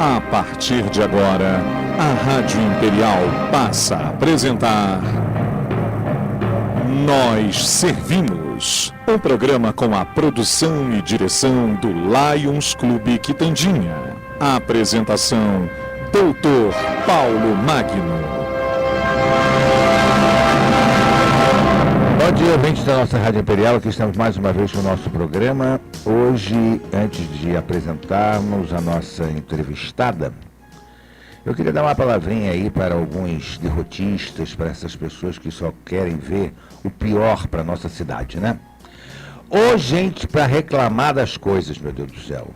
A partir de agora, a Rádio Imperial passa a apresentar Nós Servimos, um programa com a produção e direção do Lions Clube Quitandinha. A apresentação, Dr. Paulo Magno. Bom dia, ouvintes da nossa Rádio Imperial. Aqui estamos mais uma vez com o nosso programa. Hoje, antes de apresentarmos a nossa entrevistada, eu queria dar uma palavrinha aí para alguns derrotistas, para essas pessoas que só querem ver o pior para a nossa cidade, né? Ô, gente, para reclamar das coisas, meu Deus do céu.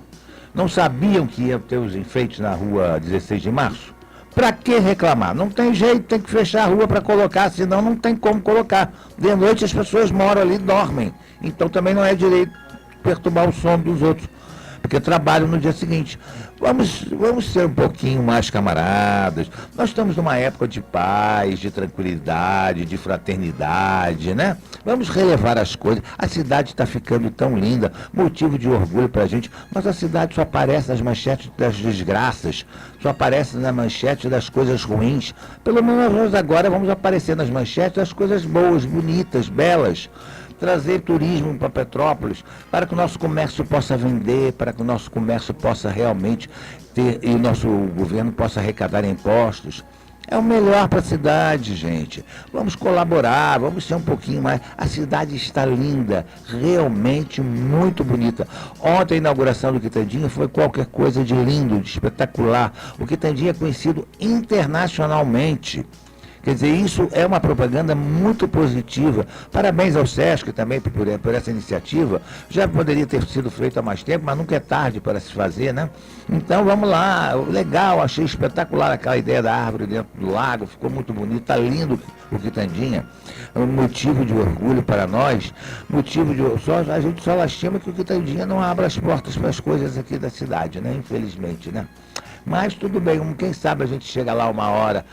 Não sabiam que ia ter os enfeites na rua 16 de março? Para que reclamar? Não tem jeito, tem que fechar a rua para colocar, senão não tem como colocar. De noite as pessoas moram ali e dormem. Então também não é direito perturbar o sono dos outros, porque trabalham no dia seguinte. Vamos ser um pouquinho mais camaradas. Nós estamos numa época de paz, de tranquilidade, de fraternidade, né? Vamos relevar as coisas. A cidade está ficando tão linda, motivo de orgulho para a gente, mas a cidade só aparece nas manchetes das desgraças, só aparece na manchete das coisas ruins. Pelo menos nós agora vamos aparecer nas manchetes das coisas boas, bonitas, belas. Trazer turismo para Petrópolis, para que o nosso comércio possa vender, para que o nosso comércio possa realmente ter, e o nosso governo possa arrecadar impostos. É o melhor para a cidade, gente. Vamos colaborar, vamos ser um pouquinho mais. A cidade está linda, realmente muito bonita. Ontem a inauguração do Quitandinha foi qualquer coisa de lindo, de espetacular. O Quitandinha é conhecido internacionalmente. Quer dizer, isso é uma propaganda muito positiva. Parabéns ao Sesc também por essa iniciativa. Já poderia ter sido feito há mais tempo, mas nunca é tarde para se fazer, né? Então vamos lá, legal, achei espetacular aquela ideia da árvore dentro do lago, ficou muito bonito, está lindo o Quitandinha. É um motivo de orgulho para nós, a gente só lastima que o Quitandinha não abra as portas para as coisas aqui da cidade, né? Infelizmente, né? Mas tudo bem, quem sabe a gente chega lá uma hora,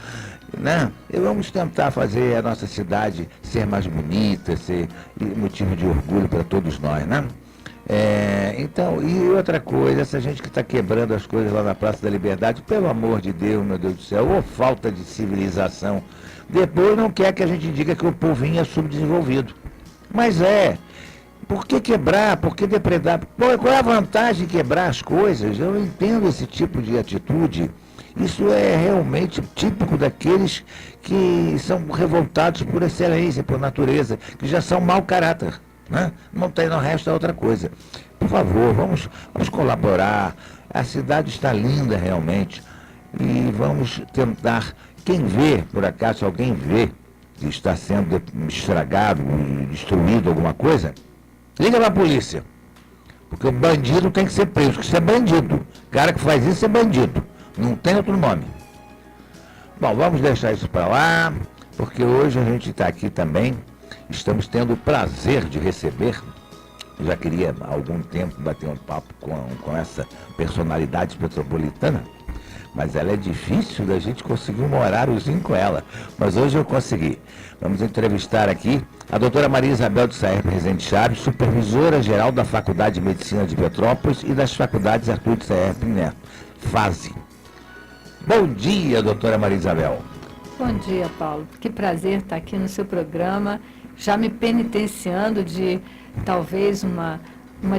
né? E vamos tentar fazer a nossa cidade ser mais bonita, ser motivo de orgulho para todos nós, né? Então, e outra coisa, essa gente que está quebrando as coisas lá na Praça da Liberdade, pelo amor de Deus, meu Deus do céu, ou falta de civilização. Depois não quer que a gente diga que o povinho é subdesenvolvido. Mas por que quebrar? Por que depredar? Qual é a vantagem de quebrar as coisas? Eu não entendo esse tipo de atitude. Isso é realmente típico daqueles que são revoltados por excelência, por natureza, que já são mau caráter, né? Não resta outra coisa. Por favor, vamos colaborar. A cidade está linda realmente. E vamos tentar, quem vê, por acaso, se alguém vê que está sendo estragado e destruído alguma coisa, liga para a polícia. Porque o bandido tem que ser preso, porque isso é bandido. O cara que faz isso é bandido. Não tem outro nome. Bom, vamos deixar isso para lá, porque hoje a gente está aqui também. Estamos tendo o prazer de receber. Já queria há algum tempo bater um papo com essa personalidade petropolitana, mas ela é difícil da gente conseguir um horáriozinho com ela. Mas hoje eu consegui. Vamos entrevistar aqui a doutora Maria Isabel de Saerpe Rezende Chaves, supervisora-geral da Faculdade de Medicina de Petrópolis e das Faculdades Arthur de Saerpe Neto, FASE. Bom dia, doutora Maria Isabel. Bom dia, Paulo. Que prazer estar aqui no seu programa, já me penitenciando de talvez uma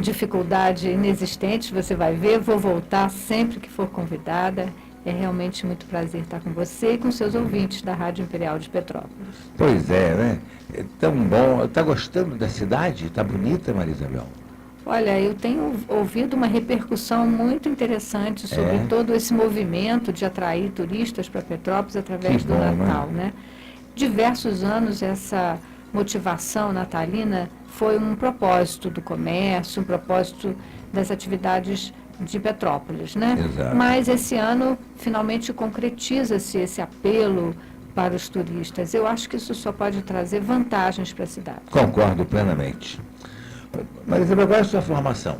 dificuldade inexistente, você vai ver, vou voltar sempre que for convidada. É realmente muito prazer estar com você e com seus ouvintes da Rádio Imperial de Petrópolis. Pois é, né? É tão bom. Está gostando da cidade? Está bonita, Maria Isabel? Olha, eu tenho ouvido uma repercussão muito interessante sobre todo esse movimento de atrair turistas para Petrópolis através do Natal, né? Diversos anos essa motivação natalina foi um propósito do comércio, um propósito das atividades de Petrópolis, né? Exato. Mas esse ano finalmente concretiza-se esse apelo para os turistas. Eu acho que isso só pode trazer vantagens para a cidade. Concordo plenamente. Mas qual é a sua formação?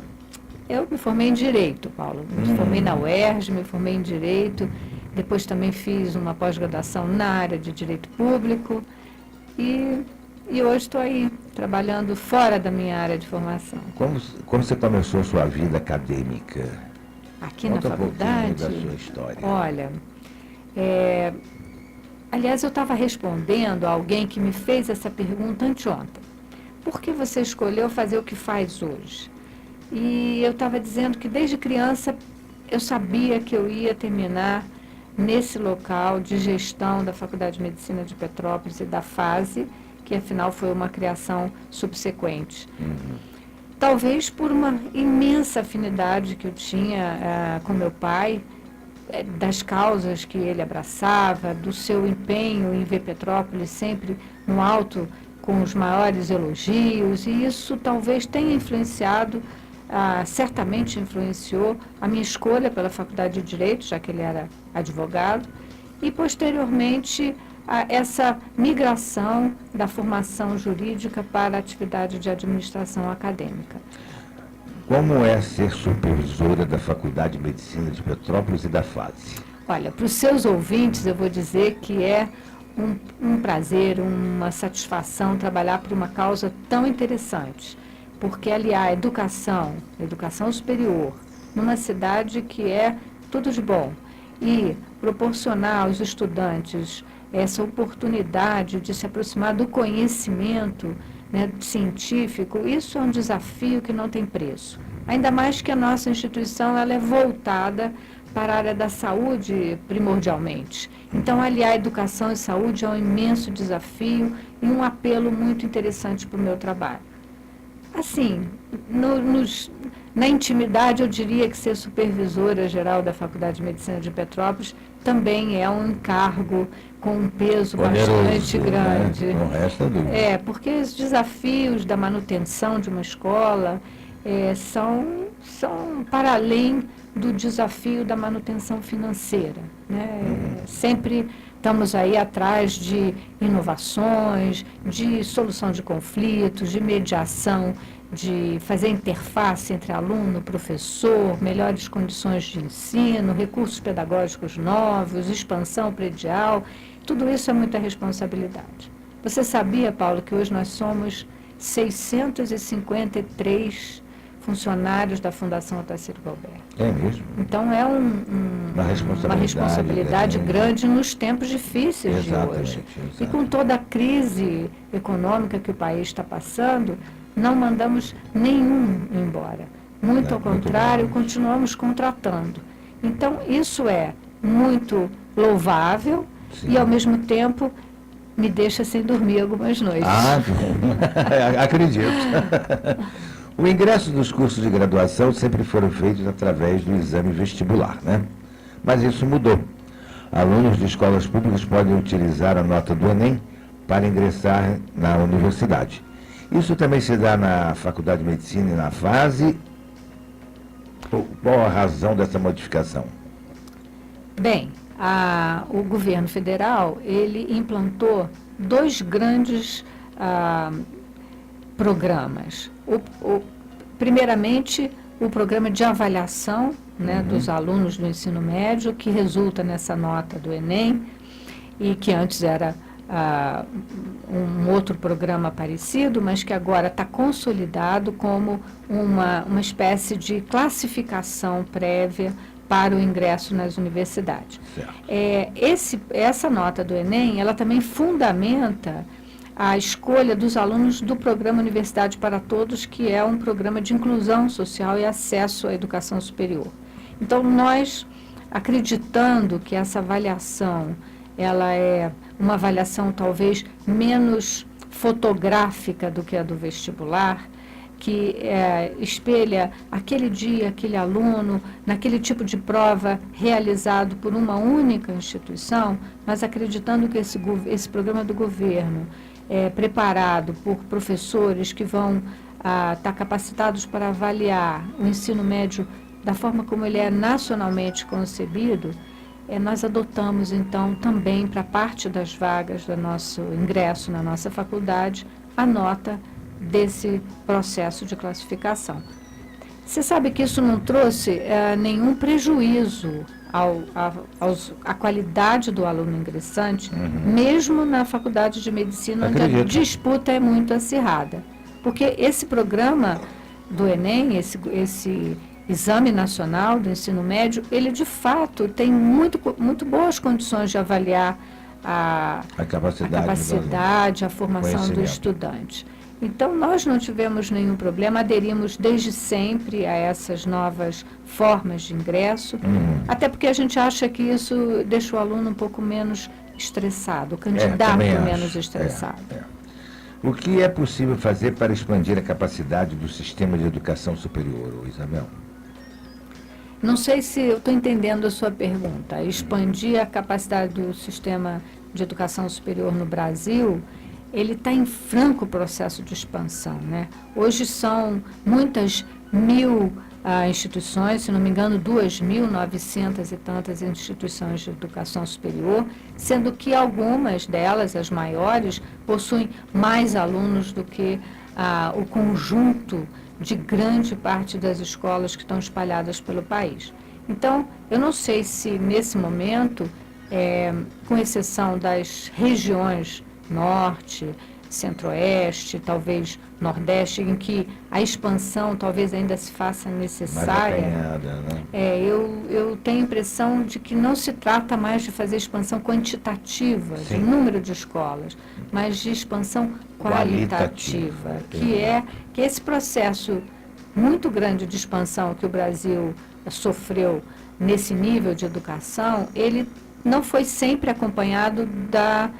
Eu me formei em Direito, Paulo. Me formei na UERJ, me formei em Direito. Depois também fiz uma pós-graduação na área de Direito Público. E hoje estou aí, trabalhando fora da minha área de formação. Como você começou a sua vida acadêmica? aqui Conta na faculdade. Um pouquinho da sua história. Olha, aliás, eu estava respondendo a alguém que me fez essa pergunta anteontem. Por que você escolheu fazer o que faz hoje? E eu estava dizendo que desde criança eu sabia que eu ia terminar nesse local de gestão da Faculdade de Medicina de Petrópolis e da FASE, que afinal foi uma criação subsequente. Talvez por uma imensa afinidade que eu tinha com meu pai, das causas que ele abraçava, do seu empenho em ver Petrópolis sempre no alto, com os maiores elogios, e isso talvez tenha influenciado, certamente influenciou a minha escolha pela Faculdade de Direito, já que ele era advogado, e posteriormente essa migração da formação jurídica para a atividade de administração acadêmica. Como é ser supervisora da Faculdade de Medicina de Petrópolis e da FASE? Olha, para os seus ouvintes eu vou dizer que é um prazer, uma satisfação trabalhar por uma causa tão interessante, porque aliar a educação superior, numa cidade que é tudo de bom, e proporcionar aos estudantes essa oportunidade de se aproximar do conhecimento, né, científico, isso é um desafio que não tem preço. Ainda mais que a nossa instituição ela é voltada para a área da saúde primordialmente. Então, aliar educação e saúde é um imenso desafio e um apelo muito interessante para o meu trabalho. Assim, na intimidade, eu diria que ser supervisora geral da Faculdade de Medicina de Petrópolis também é um encargo com um peso bastante grande. Não resta dúvida. Porque os desafios da manutenção de uma escola são para além do desafio da manutenção financeira, né? Sempre estamos aí atrás de inovações, de solução de conflitos, de mediação, de fazer interface entre aluno, professor, melhores condições de ensino, recursos pedagógicos novos, expansão predial, tudo isso é muita responsabilidade. Você sabia, Paulo, que hoje nós somos 653 funcionários da Fundação Otacílio Galberto? É mesmo? Então é uma responsabilidade grande nos tempos difíceis de hoje. E com toda a crise econômica que o país está passando, não mandamos nenhum embora. Muito ao contrário, continuamos contratando. Então isso é muito louvável. Sim. E ao mesmo tempo me deixa sem dormir algumas noites. Acredito. O ingresso dos cursos de graduação sempre foram feitos através do exame vestibular, né? Mas isso mudou. Alunos de escolas públicas podem utilizar a nota do Enem para ingressar na universidade. Isso também se dá na Faculdade de Medicina e na FASE. Qual a razão dessa modificação? Bem, o governo federal, ele implantou dois grandes programas. Primeiramente, o programa de avaliação, né, dos alunos do ensino médio, que resulta nessa nota do Enem, e que antes era um outro programa parecido, mas que agora está consolidado como uma espécie de classificação prévia para o ingresso nas universidades. Essa nota do Enem, ela também fundamenta a escolha dos alunos do programa Universidade para Todos, que é um programa de inclusão social e acesso à educação superior. Então, nós, acreditando que essa avaliação, ela é uma avaliação talvez menos fotográfica do que a do vestibular, que espelha aquele dia, aquele aluno, naquele tipo de prova realizado por uma única instituição, mas acreditando que esse programa do governo preparado por professores que vão estar capacitados para avaliar o ensino médio da forma como ele é nacionalmente concebido, nós adotamos, então, também para parte das vagas do nosso ingresso na nossa faculdade, a nota desse processo de classificação. Você sabe que isso não trouxe nenhum prejuízo à qualidade do aluno ingressante, mesmo na Faculdade de Medicina, onde a disputa é muito acirrada. Porque esse programa do Enem, esse Exame Nacional do Ensino Médio, ele de fato tem muito boas condições de avaliar a capacidade, a formação do estudante. Então, nós não tivemos nenhum problema, aderimos desde sempre a essas novas formas de ingresso, até porque a gente acha que isso deixa o aluno um pouco menos estressado, o candidato menos estressado. O que é possível fazer para expandir a capacidade do sistema de educação superior, Isabel? Não sei se eu estou entendendo a sua pergunta. Expandir a capacidade do sistema de educação superior no Brasil, ele está em franco processo de expansão, né? Hoje são muitas mil instituições, se não me engano, 2.900 e tantas instituições de educação superior, sendo que algumas delas, as maiores, possuem mais alunos do que o conjunto de grande parte das escolas que estão espalhadas pelo país. Então, eu não sei se nesse momento, com exceção das regiões norte, centro-oeste, talvez nordeste, em que a expansão talvez ainda se faça necessária, eu tenho a impressão de que não se trata mais de fazer expansão quantitativa, de número de escolas, mas de expansão qualitativa, que é esse processo muito grande de expansão que o Brasil sofreu nesse nível de educação, ele não foi sempre acompanhado da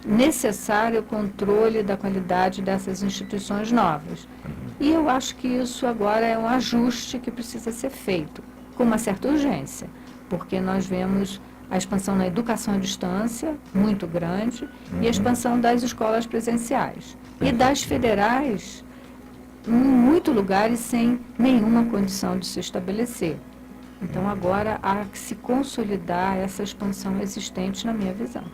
necessário controle da qualidade dessas instituições novas. E eu acho que isso agora é um ajuste que precisa ser feito, com uma certa urgência, porque nós vemos a expansão na educação à distância, muito grande, e a expansão das escolas presenciais. E das federais, em muitos lugares, sem nenhuma condição de se estabelecer. Então, agora, há que se consolidar essa expansão existente, na minha visão.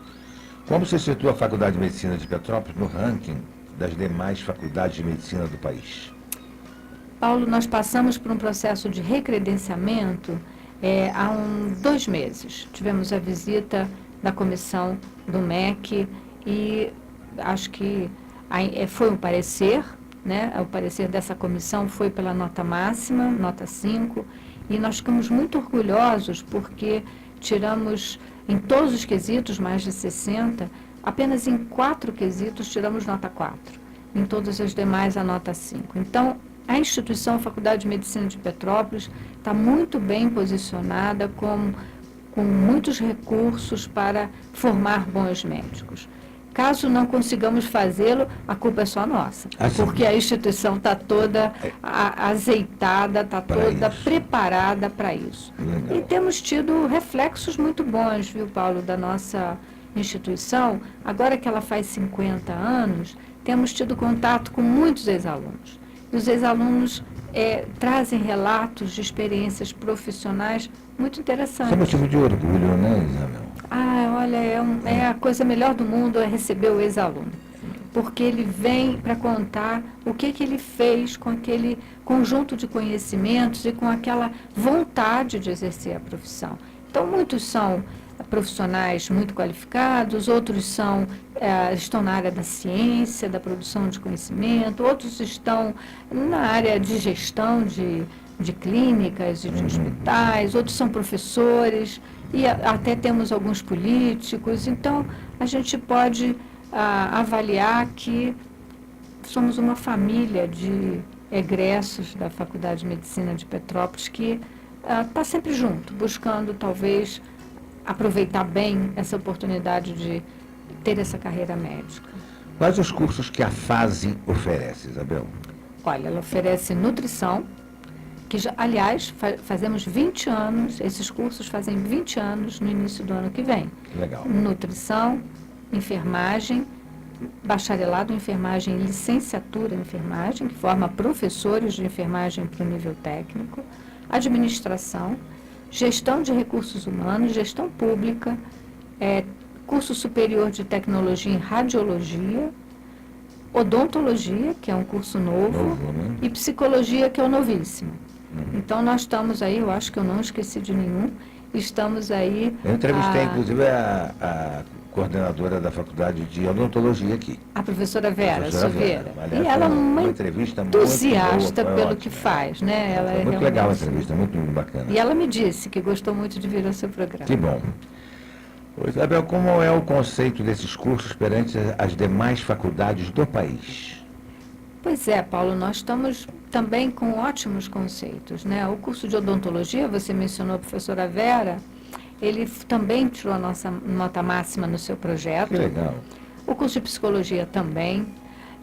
Como se situa a Faculdade de Medicina de Petrópolis no ranking das demais faculdades de medicina do país? Paulo, nós passamos por um processo de recredenciamento há 2 meses. Tivemos a visita da comissão do MEC e acho que foi um parecer, né? O parecer dessa comissão foi pela nota máxima, nota 5, e nós ficamos muito orgulhosos porque tiramos, em todos os quesitos, mais de 60, apenas em 4 quesitos tiramos nota 4. Em todas as demais, a nota 5. Então, a instituição, a Faculdade de Medicina de Petrópolis, está muito bem posicionada com muitos recursos para formar bons médicos. Caso não consigamos fazê-lo, a culpa é só nossa, porque a instituição está toda azeitada, está toda preparada para isso. Legal. E temos tido reflexos muito bons, viu, Paulo, da nossa instituição. Agora que ela faz 50 anos, temos tido contato com muitos ex-alunos. E os ex-alunos trazem relatos de experiências profissionais muito interessantes. Isso é motivo de orgulho, né, Isabel? Olha, a coisa melhor do mundo é receber o ex-aluno, porque ele vem para contar o que ele fez com aquele conjunto de conhecimentos e com aquela vontade de exercer a profissão. Então, muitos são profissionais muito qualificados, outros estão na área da ciência, da produção de conhecimento, outros estão na área de gestão de clínicas e de hospitais, outros são professores, e até temos alguns políticos. Então, a gente pode avaliar que somos uma família de egressos da Faculdade de Medicina de Petrópolis que está sempre junto, buscando talvez aproveitar bem essa oportunidade de ter essa carreira médica. Quais os cursos que a FASE oferece, Isabel? Olha, ela oferece nutrição, que já, aliás, fazemos 20 anos, esses cursos fazem 20 anos no início do ano que vem. Legal. Nutrição, enfermagem, bacharelado em enfermagem e licenciatura em enfermagem, que forma professores de enfermagem para o nível técnico, administração, gestão de recursos humanos, gestão pública, curso superior de tecnologia em radiologia, odontologia, que é um curso novo, né? E psicologia, que é o novíssimo. Então, nós estamos aí, eu acho que eu não esqueci de nenhum, estamos aí... Eu entrevistei, inclusive, a coordenadora da Faculdade de Odontologia aqui. A professora Vera Silveira. Aliás, E ela é uma entrevista entusiasta muito boa, pelo ótima. que faz, né? Ela Foi é muito legal a realmente... entrevista, muito bacana. E ela me disse que gostou muito de vir ao seu programa. Que bom. Ô, Isabel, como é o conceito desses cursos perante as demais faculdades do país? Pois é, Paulo, nós estamos também com ótimos conceitos, né? O curso de odontologia, você mencionou a professora Vera, ele também tirou a nossa nota máxima no seu projeto. Que legal. O curso de psicologia também.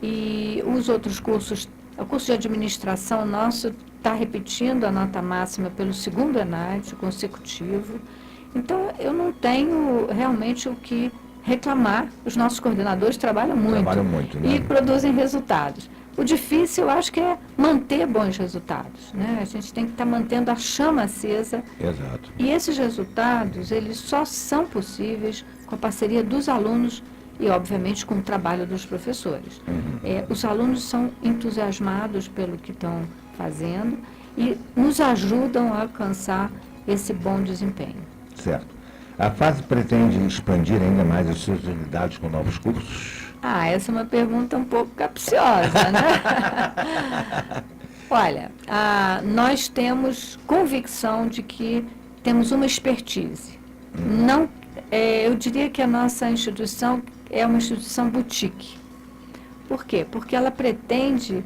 E os outros cursos, o curso de administração nosso está repetindo a nota máxima pelo 2º ENAD consecutivo. Então, eu não tenho realmente o que reclamar. Os nossos coordenadores trabalham muito, né? E produzem resultados. O difícil, eu acho que é manter bons resultados, né? A gente tem que estar mantendo a chama acesa. Exato. E esses resultados, eles só são possíveis com a parceria dos alunos e, obviamente, com o trabalho dos professores. Os alunos são entusiasmados pelo que estão fazendo e nos ajudam a alcançar esse bom desempenho. Certo. A FASE pretende expandir ainda mais as suas unidades com novos cursos? Essa é uma pergunta um pouco capciosa, né? Olha, nós temos convicção de que temos uma expertise. Não, eu diria que a nossa instituição é uma instituição boutique. Por quê? Porque ela pretende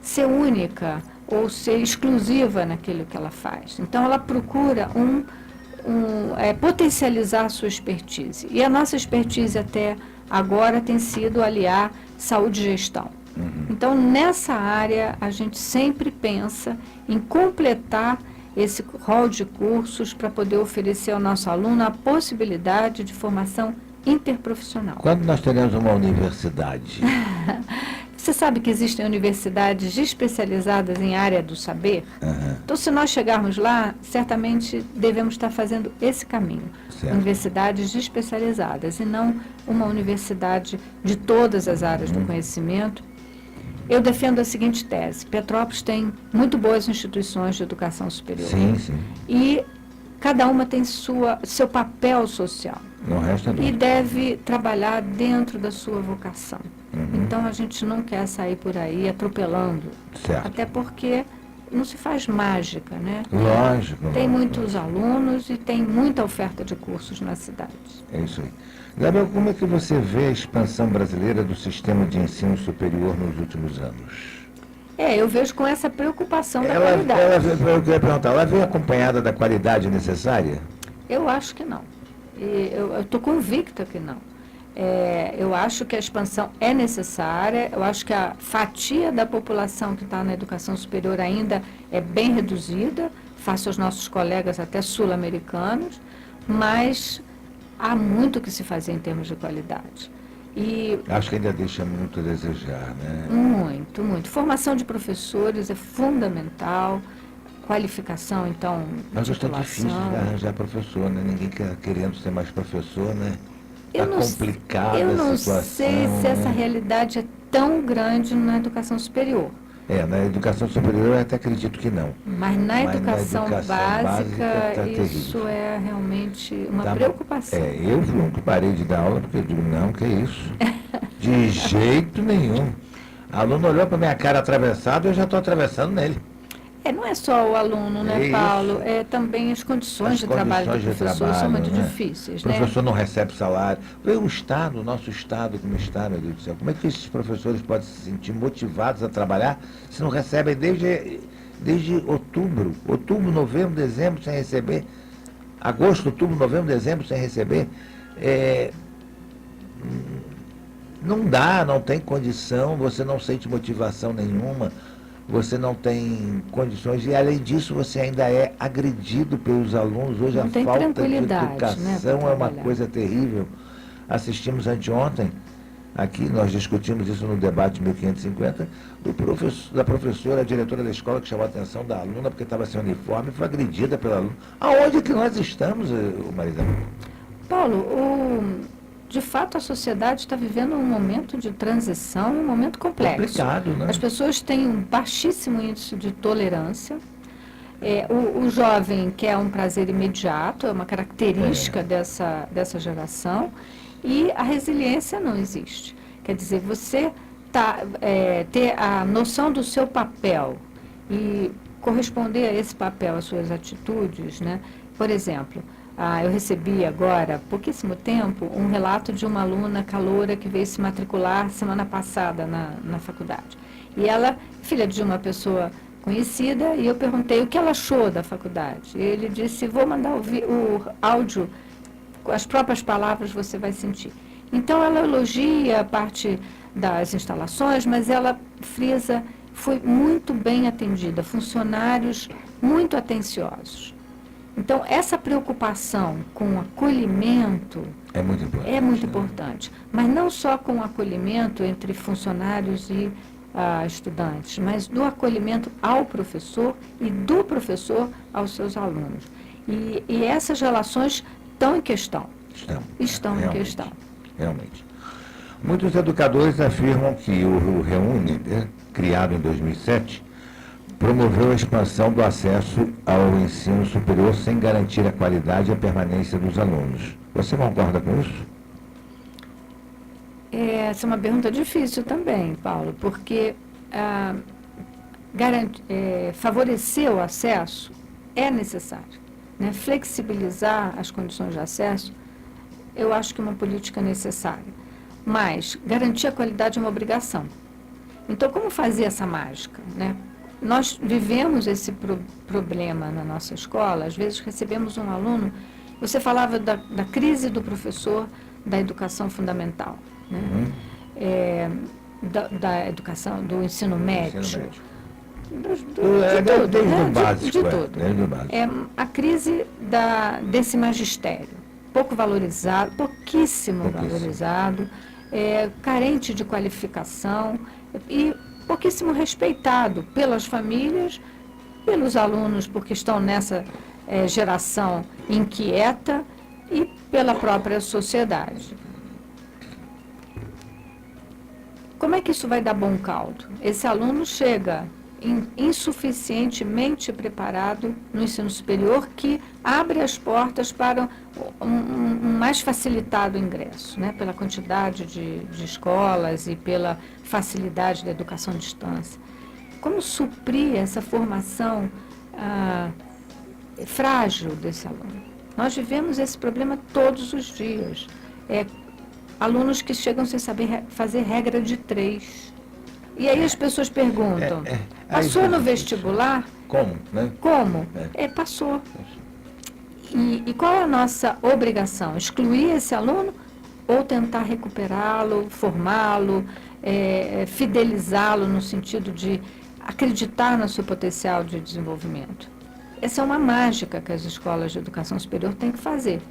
ser única ou ser exclusiva naquilo que ela faz. Então, ela procura potencializar a sua expertise. E a nossa expertise até agora tem sido aliar saúde e gestão. Então, nessa área, a gente sempre pensa em completar esse rol de cursos para poder oferecer ao nosso aluno a possibilidade de formação interprofissional. Quando nós teremos uma universidade? Você sabe que existem universidades especializadas em área do saber? Então, se nós chegarmos lá, certamente devemos estar fazendo esse caminho. Certo. Universidades especializadas e não uma universidade de todas as áreas do conhecimento. Eu defendo a seguinte tese: Petrópolis tem muito boas instituições de educação superior. Sim, sim. E cada uma tem seu papel social. Não resta dúvida. E deve trabalhar dentro da sua vocação. Então, a gente não quer sair por aí atropelando. Certo. Até porque não se faz mágica, né? Lógico. Tem muitos alunos e tem muita oferta de cursos na cidade. É isso aí. Gabriel, como é que você vê a expansão brasileira do sistema de ensino superior nos últimos anos? Eu vejo com essa preocupação da qualidade. Eu queria perguntar, ela vem acompanhada da qualidade necessária? Eu acho que não. Eu estou convicta que não. Eu acho que a expansão é necessária, eu acho que a fatia da população que está na educação superior ainda é bem reduzida, face aos nossos colegas até sul-americanos, mas há muito que se fazer em termos de qualidade. Acho que ainda deixa muito a desejar, né? Muito, muito. Formação de professores é fundamental, qualificação, então, Mas está difícil de arranjar professor, né? Ninguém querendo ser mais professor, né? Está complicada a situação. Eu não sei se essa realidade é tão grande na educação superior. Na educação superior eu até acredito que não. Mas na educação básica tá isso terrível. É realmente uma preocupação. Eu nunca parei de dar aula porque eu digo, não, que é isso? De jeito nenhum. Aluno olhou para minha cara atravessado, eu já estou atravessando nele. Não é só o aluno, né, Paulo? Também as condições de trabalho do professor são muito difíceis. O professor não recebe salário. O Estado, o nosso Estado como está, meu Deus do céu. Como é que esses professores podem se sentir motivados a trabalhar se não recebem desde outubro? Outubro, novembro, dezembro sem receber. Agosto, outubro, novembro, dezembro sem receber. Não dá, não tem condição, você não sente motivação nenhuma. Você não tem condições e, além disso, você ainda é agredido pelos alunos. Hoje a falta de educação é uma coisa terrível. Assistimos anteontem, aqui, nós discutimos isso no debate 1550, da professora, a diretora da escola, que chamou a atenção da aluna porque estava sem uniforme e foi agredida pela aluna. Aonde que nós estamos, Marisa? Paulo, de fato, a sociedade está vivendo um momento de transição, um momento complexo. Complicado, né? As pessoas têm um baixíssimo índice de tolerância. O jovem quer um prazer imediato, é uma característica dessa geração. e a resiliência não existe. Quer dizer, você ter a noção do seu papel e corresponder a esse papel, às suas atitudes, né? Por exemplo, eu recebi agora, há pouquíssimo tempo, um relato de uma aluna caloura que veio se matricular semana passada na faculdade. E ela, filha de uma pessoa conhecida, e eu perguntei o que ela achou da faculdade. E ele disse, vou mandar o áudio, com as próprias palavras você vai sentir. Então, ela elogia a parte das instalações, mas ela frisa, foi muito bem atendida, funcionários muito atenciosos. Então, essa preocupação com o acolhimento é muito importante. Mas não só com o acolhimento entre funcionários e estudantes, mas do acolhimento ao professor e do professor aos seus alunos. E essas relações estão em questão. Estão em questão. Realmente. Muitos educadores afirmam que o Reúne, criado em 2007, promoveu a expansão do acesso ao ensino superior sem garantir a qualidade e a permanência dos alunos. Você concorda com isso? Essa é uma pergunta difícil também, Paulo, porque favorecer o acesso é necessário, né? Flexibilizar as condições de acesso, eu acho que é uma política necessária. Mas garantir a qualidade é uma obrigação. Então, como fazer essa mágica, né? Nós vivemos esse problema na nossa escola. Às vezes recebemos um aluno, você falava da crise do professor da educação fundamental, né? Da educação, do ensino médio. De tudo. A crise desse magistério, pouco valorizado, pouquíssimo valorizado, carente de qualificação e pouquíssimo respeitado pelas famílias, pelos alunos, porque estão nessa geração inquieta, e pela própria sociedade. Como é que isso vai dar bom caldo? Esse aluno chega insuficientemente preparado no ensino superior, que abre as portas para um mais facilitado ingresso, né? Pela quantidade de escolas e pela facilidade da educação à distância. Como suprir essa formação frágil desse aluno? Nós vivemos esse problema todos os dias. Alunos que chegam sem saber fazer regra de 3. E aí as pessoas perguntam, passou no vestibular? Como, né? Como? Passou. E qual é a nossa obrigação? Excluir esse aluno ou tentar recuperá-lo, formá-lo, fidelizá-lo no sentido de acreditar no seu potencial de desenvolvimento? Essa é uma mágica que as escolas de educação superior têm que fazer.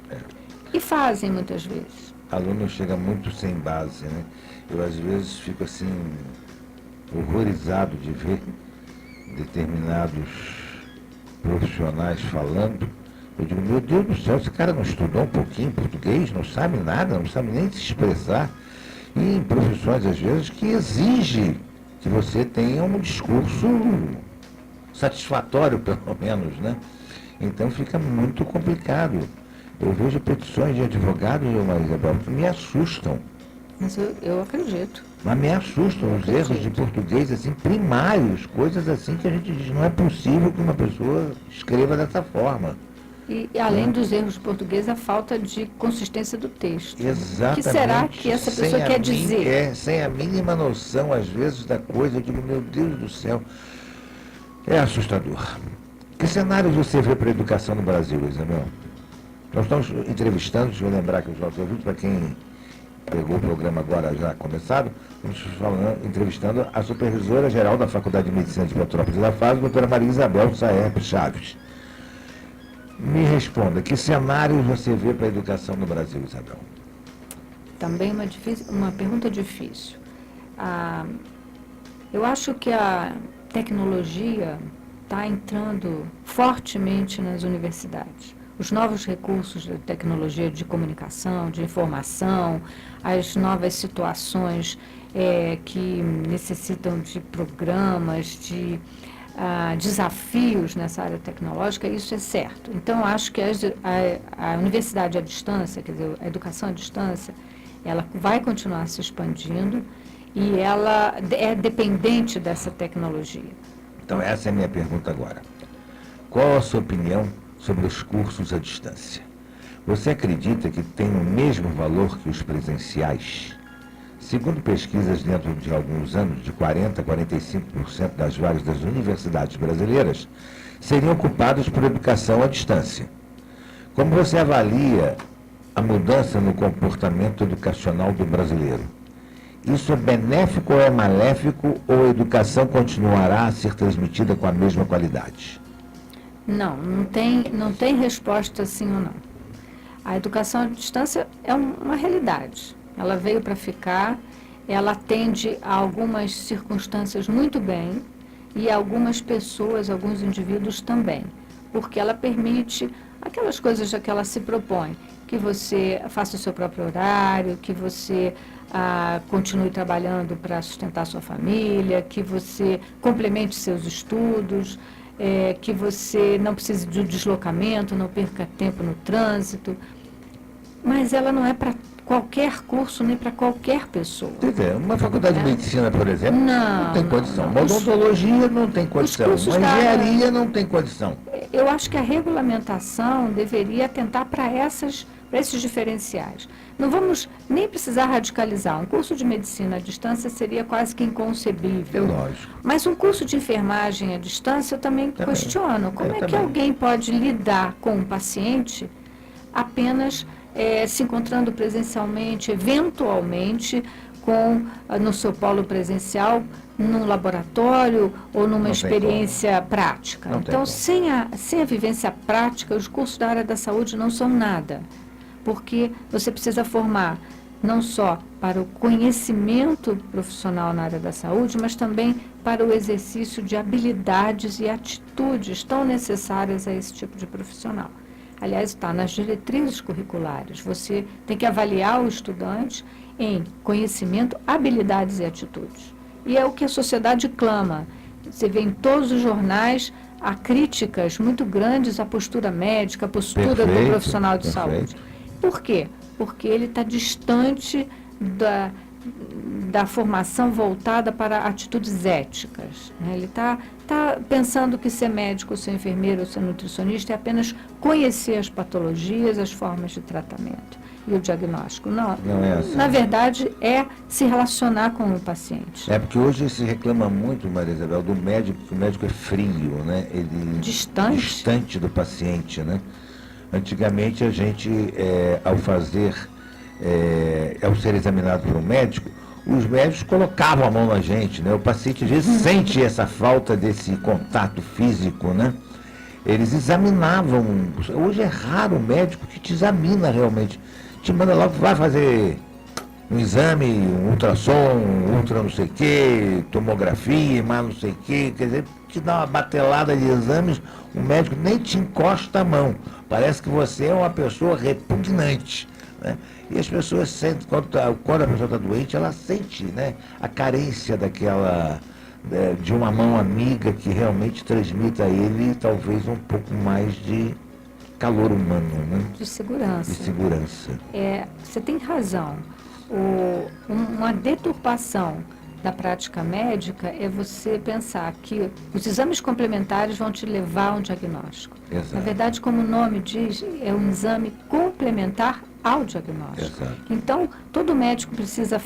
E fazem muitas vezes. Aluno chega muito sem base, né? Eu às vezes fico assim, horrorizado de ver determinados profissionais falando. Eu digo, meu Deus do céu, esse cara não estudou um pouquinho português, não sabe nada, não sabe nem se expressar. E em profissões, às vezes, que exige que você tenha um discurso satisfatório, pelo menos, né? Então fica muito complicado. Eu vejo petições de advogados, Isabel, que me assustam. Mas eu acredito. Mas me assustam os erros de português, assim, primários, coisas assim que a gente diz, não é possível que uma pessoa escreva dessa forma. E além dos erros de português, a falta de consistência do texto. Exatamente. O que será que essa pessoa quer dizer? Sem a mínima noção, às vezes, da coisa. Eu digo, meu Deus do céu, é assustador. Que cenários você vê para a educação no Brasil, Isabel? Nós estamos entrevistando, deixa eu lembrar que os nossos ouvintes, para quem pegou o programa agora já começado, estamos entrevistando a supervisora-geral da Faculdade de Medicina de Petrópolis da FAS, doutora Maria Isabel Saerp Chaves. Me responda, que cenários você vê para a educação no Brasil, Isabel? Também uma pergunta difícil. Eu acho que a tecnologia está entrando fortemente nas universidades. Os novos recursos de tecnologia de comunicação, de informação, as novas situações que necessitam de programas, de desafios nessa área tecnológica, isso é certo. Então, acho que a universidade à distância, quer dizer, a educação à distância, ela vai continuar se expandindo e ela é dependente dessa tecnologia. Então, essa é a minha pergunta agora. Qual a sua opinião sobre os cursos à distância? Você acredita que tem o mesmo valor que os presenciais? Segundo pesquisas, dentro de alguns anos, de 40% a 45% das vagas das universidades brasileiras seriam ocupadas por educação à distância. Como você avalia a mudança no comportamento educacional do brasileiro? Isso é benéfico ou é maléfico, ou a educação continuará a ser transmitida com a mesma qualidade? Não tem resposta sim ou não. A educação à distância é uma realidade. Ela veio para ficar, ela atende a algumas circunstâncias muito bem e a algumas pessoas, alguns indivíduos também, porque ela permite aquelas coisas a que ela se propõe, que você faça o seu próprio horário, que você continue trabalhando para sustentar sua família, que você complemente seus estudos, que você não precise de deslocamento, não perca tempo no trânsito. Mas ela não é para qualquer curso, nem para qualquer pessoa. Uma faculdade de medicina, por exemplo, não tem condição. Uma odontologia não tem condição. Uma engenharia não tem condição. Eu acho que a regulamentação deveria atentar para esses diferenciais. Não vamos nem precisar radicalizar. Um curso de medicina à distância seria quase que inconcebível. Lógico. Mas um curso de enfermagem à distância eu também questiono. Como é que alguém pode lidar com um paciente apenas se encontrando presencialmente, eventualmente, no seu polo presencial, num laboratório ou numa experiência prática? Então, sem a vivência prática, os cursos da área da saúde não são nada, porque você precisa formar não só para o conhecimento profissional na área da saúde, mas também para o exercício de habilidades e atitudes tão necessárias a esse tipo de profissional. Aliás, está nas diretrizes curriculares. Você tem que avaliar o estudante em conhecimento, habilidades e atitudes. E é o que a sociedade clama. Você vê em todos os jornais há críticas muito grandes à postura médica, à postura do profissional de saúde. Por quê? Porque ele está distante da formação voltada para atitudes éticas, né? Ele está pensando que ser médico, ser enfermeiro, ser nutricionista é apenas conhecer as patologias, as formas de tratamento e o diagnóstico. Não é assim. Na verdade, é se relacionar com o paciente. É porque hoje se reclama muito, Maria Isabel, do médico, que o médico é frio, né? Ele distante do paciente, né? Antigamente a gente, ao ser examinado por um médico, os médicos colocavam a mão na gente, né? O paciente às vezes sente essa falta desse contato físico, né? Eles examinavam. Hoje é raro o médico que te examina realmente. Te manda logo, vai fazer um exame, um ultrassom, ultra não sei o quê, tomografia, mais não sei o quê, quer dizer, te dá uma batelada de exames, o médico nem te encosta a mão. Parece que você é uma pessoa repugnante, né? E as pessoas sentem, quando a pessoa está doente, ela sente, né, a carência de uma mão amiga que realmente transmita a ele talvez um pouco mais de calor humano, né? De segurança. De segurança. Você tem razão. Uma deturpação da prática médica é você pensar que os exames complementares vão te levar a um diagnóstico. Exato. Na verdade, como o nome diz, é um exame complementar ao diagnóstico. Exato. Então, todo médico precisa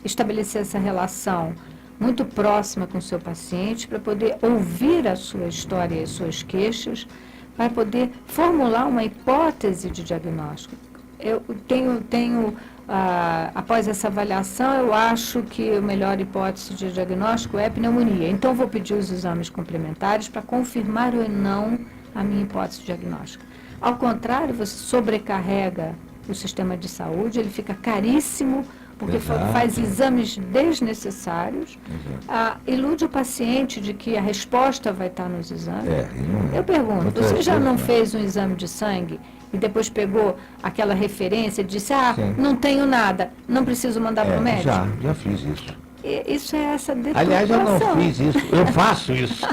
estabelecer essa relação muito próxima com o seu paciente para poder ouvir a sua história e as suas queixas, para poder formular uma hipótese de diagnóstico. Eu após essa avaliação, eu acho que a melhor hipótese de diagnóstico é pneumonia. Então, vou pedir os exames complementares para confirmar ou não a minha hipótese diagnóstica. Ao contrário, você sobrecarrega o sistema de saúde, ele fica caríssimo, porque faz exames desnecessários, ilude o paciente de que a resposta vai estar nos exames. Eu pergunto, você já não fez um exame de sangue e depois pegou aquela referência e disse, não tenho nada, não preciso mandar para o médico? Já fiz isso. Isso é essa deturpação. Aliás, eu não fiz isso, eu faço isso.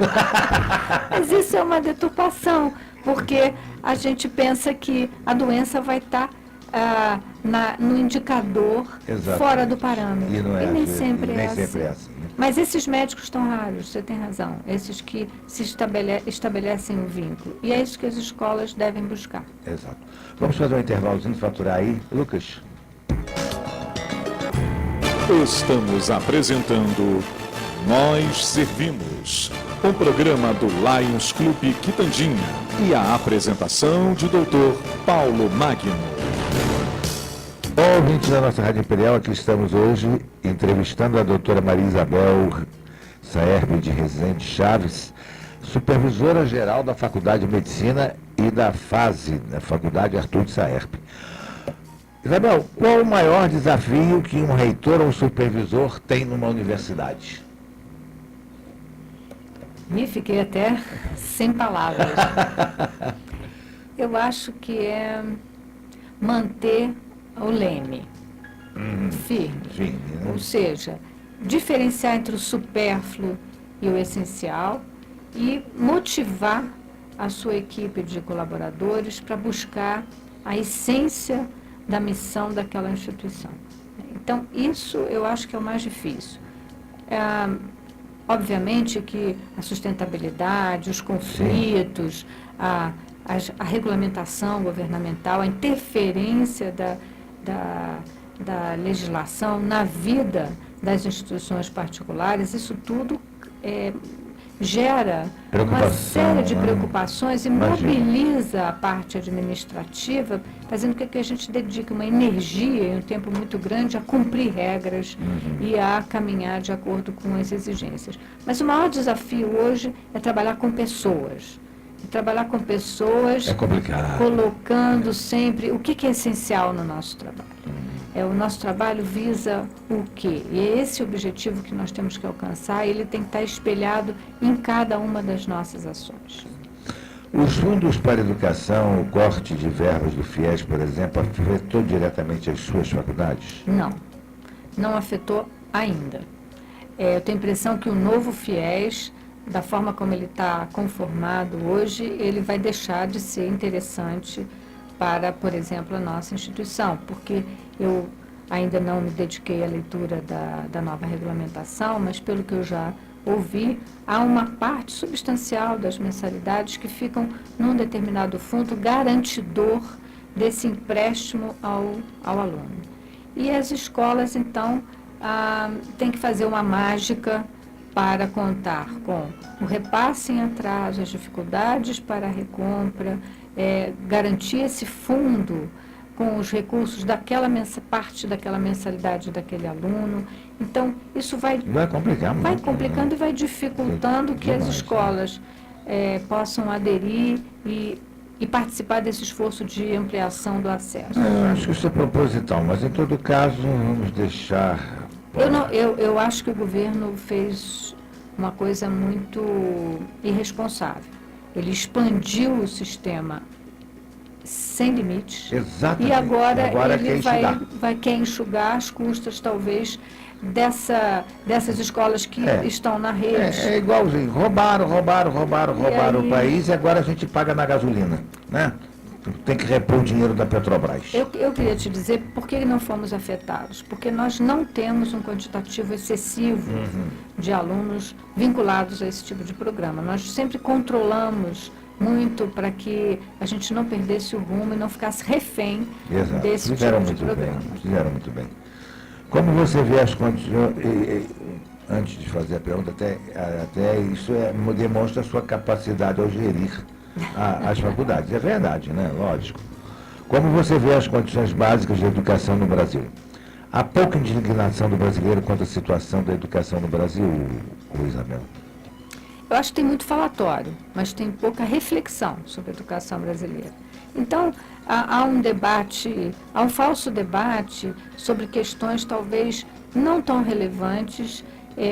Mas isso é uma deturpação, porque a gente pensa que a doença vai estar no indicador fora do parâmetro. E nem sempre é assim. Né? Mas esses médicos estão raros, você tem razão. Esses que se estabelecem o vínculo. E é isso que as escolas devem buscar. Exato. Vamos fazer um intervalozinho, faturar aí. Lucas. Estamos apresentando Nós Servimos, um programa do Lions Clube Quitandinha e a apresentação de Dr. Paulo Magno. Ouvintes da nossa Rádio Imperial, aqui estamos hoje entrevistando a doutora Maria Isabel Saerbe de Rezende Chaves, supervisora geral da Faculdade de Medicina e da FASE, da Faculdade Arthur de Saerbe. Isabel, qual o maior desafio que um reitor ou supervisor tem numa universidade? Fiquei até sem palavras. Eu acho que é manter o leme firme. Né? Ou seja, diferenciar entre o supérfluo e o essencial e motivar a sua equipe de colaboradores para buscar a essência da missão daquela instituição. Então, isso eu acho que é o mais difícil. Obviamente que a sustentabilidade, os conflitos, a regulamentação governamental, a interferência da legislação na vida das instituições particulares, isso tudo gera uma série de preocupações e mobiliza a parte administrativa, fazendo com que a gente dedique uma energia e um tempo muito grande a cumprir regras e a caminhar de acordo com as exigências. Mas o maior desafio hoje é trabalhar com pessoas. Trabalhar com pessoas, é complicado, colocando sempre o que é essencial no nosso trabalho. O nosso trabalho visa o quê? E é esse o objetivo que nós temos que alcançar, e ele tem que estar espelhado em cada uma das nossas ações. Os fundos para a educação, o corte de verbas do FIES, por exemplo, afetou diretamente as suas faculdades? Não afetou ainda. Eu tenho a impressão que o novo FIES, da forma como ele está conformado hoje, ele vai deixar de ser interessante para, por exemplo, a nossa instituição, porque eu ainda não me dediquei à leitura da nova regulamentação, mas pelo que eu já ouvi, há uma parte substancial das mensalidades que ficam num determinado fundo garantidor desse empréstimo ao aluno. E as escolas, então, têm que fazer uma mágica para contar com o repasse em atraso, as dificuldades para a recompra, garantir esse fundo com os recursos daquela parte daquela mensalidade daquele aluno. Então, isso vai complicar muito, vai complicando, né? E vai dificultando que as escolas possam aderir e participar desse esforço de ampliação do acesso. Eu acho que isso é proposital, mas em todo caso vamos deixar... Eu acho que o governo fez uma coisa muito irresponsável. Ele expandiu o sistema sem limites. Exatamente. E agora ele quer enxugar as custas, talvez, dessas escolas que estão na rede. É igualzinho. Roubaram o país e agora a gente paga na gasolina, né? Tem que repor o dinheiro da Petrobras. Eu queria te dizer por que não fomos afetados. Porque nós não temos um quantitativo excessivo de alunos vinculados a esse tipo de programa. Nós sempre controlamos muito para que a gente não perdesse o rumo e não ficasse refém desse tipo de programa. Fizeram muito bem. Como você vê as condições... Antes de fazer a pergunta, até isso demonstra a sua capacidade ao gerir as faculdades. É verdade, né? Lógico. Como você vê as condições básicas de educação no Brasil? Há pouca indignação do brasileiro quanto à situação da educação no Brasil, Isabel? Eu acho que tem muito falatório, mas tem pouca reflexão sobre a educação brasileira. Então, há um falso debate sobre questões talvez não tão relevantes,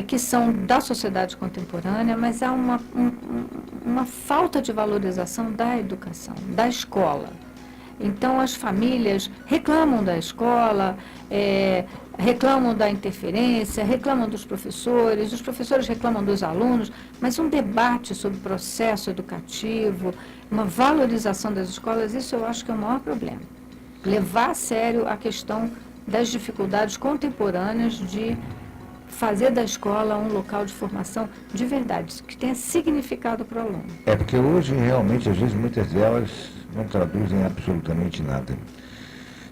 que são da sociedade contemporânea, mas há uma falta de valorização da educação, da escola. Então, as famílias reclamam da escola, reclamam da interferência, reclamam dos professores, os professores reclamam dos alunos, mas um debate sobre o processo educativo, uma valorização das escolas, isso eu acho que é o maior problema. levar a sério a questão das dificuldades contemporâneas de fazer da escola um local de formação de verdade, que tenha significado para o aluno. É porque hoje, realmente, às vezes, muitas delas não traduzem absolutamente nada.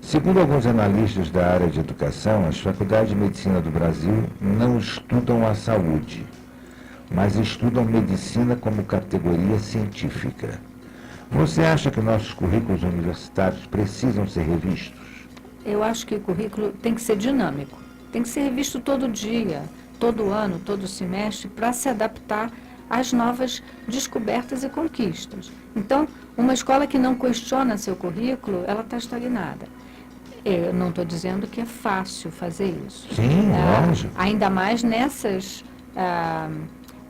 Segundo alguns analistas da área de educação, as faculdades de medicina do Brasil não estudam a saúde, mas estudam medicina como categoria científica. Você acha que nossos currículos universitários precisam ser revistos? Eu acho que o currículo tem que ser dinâmico, tem que ser revisto todo dia, todo ano, todo semestre, para se adaptar às novas descobertas e conquistas. Então, uma escola que não questiona seu currículo, ela está estagnada. Eu não estou dizendo que é fácil fazer isso. Sim, lógico. Ainda mais nessas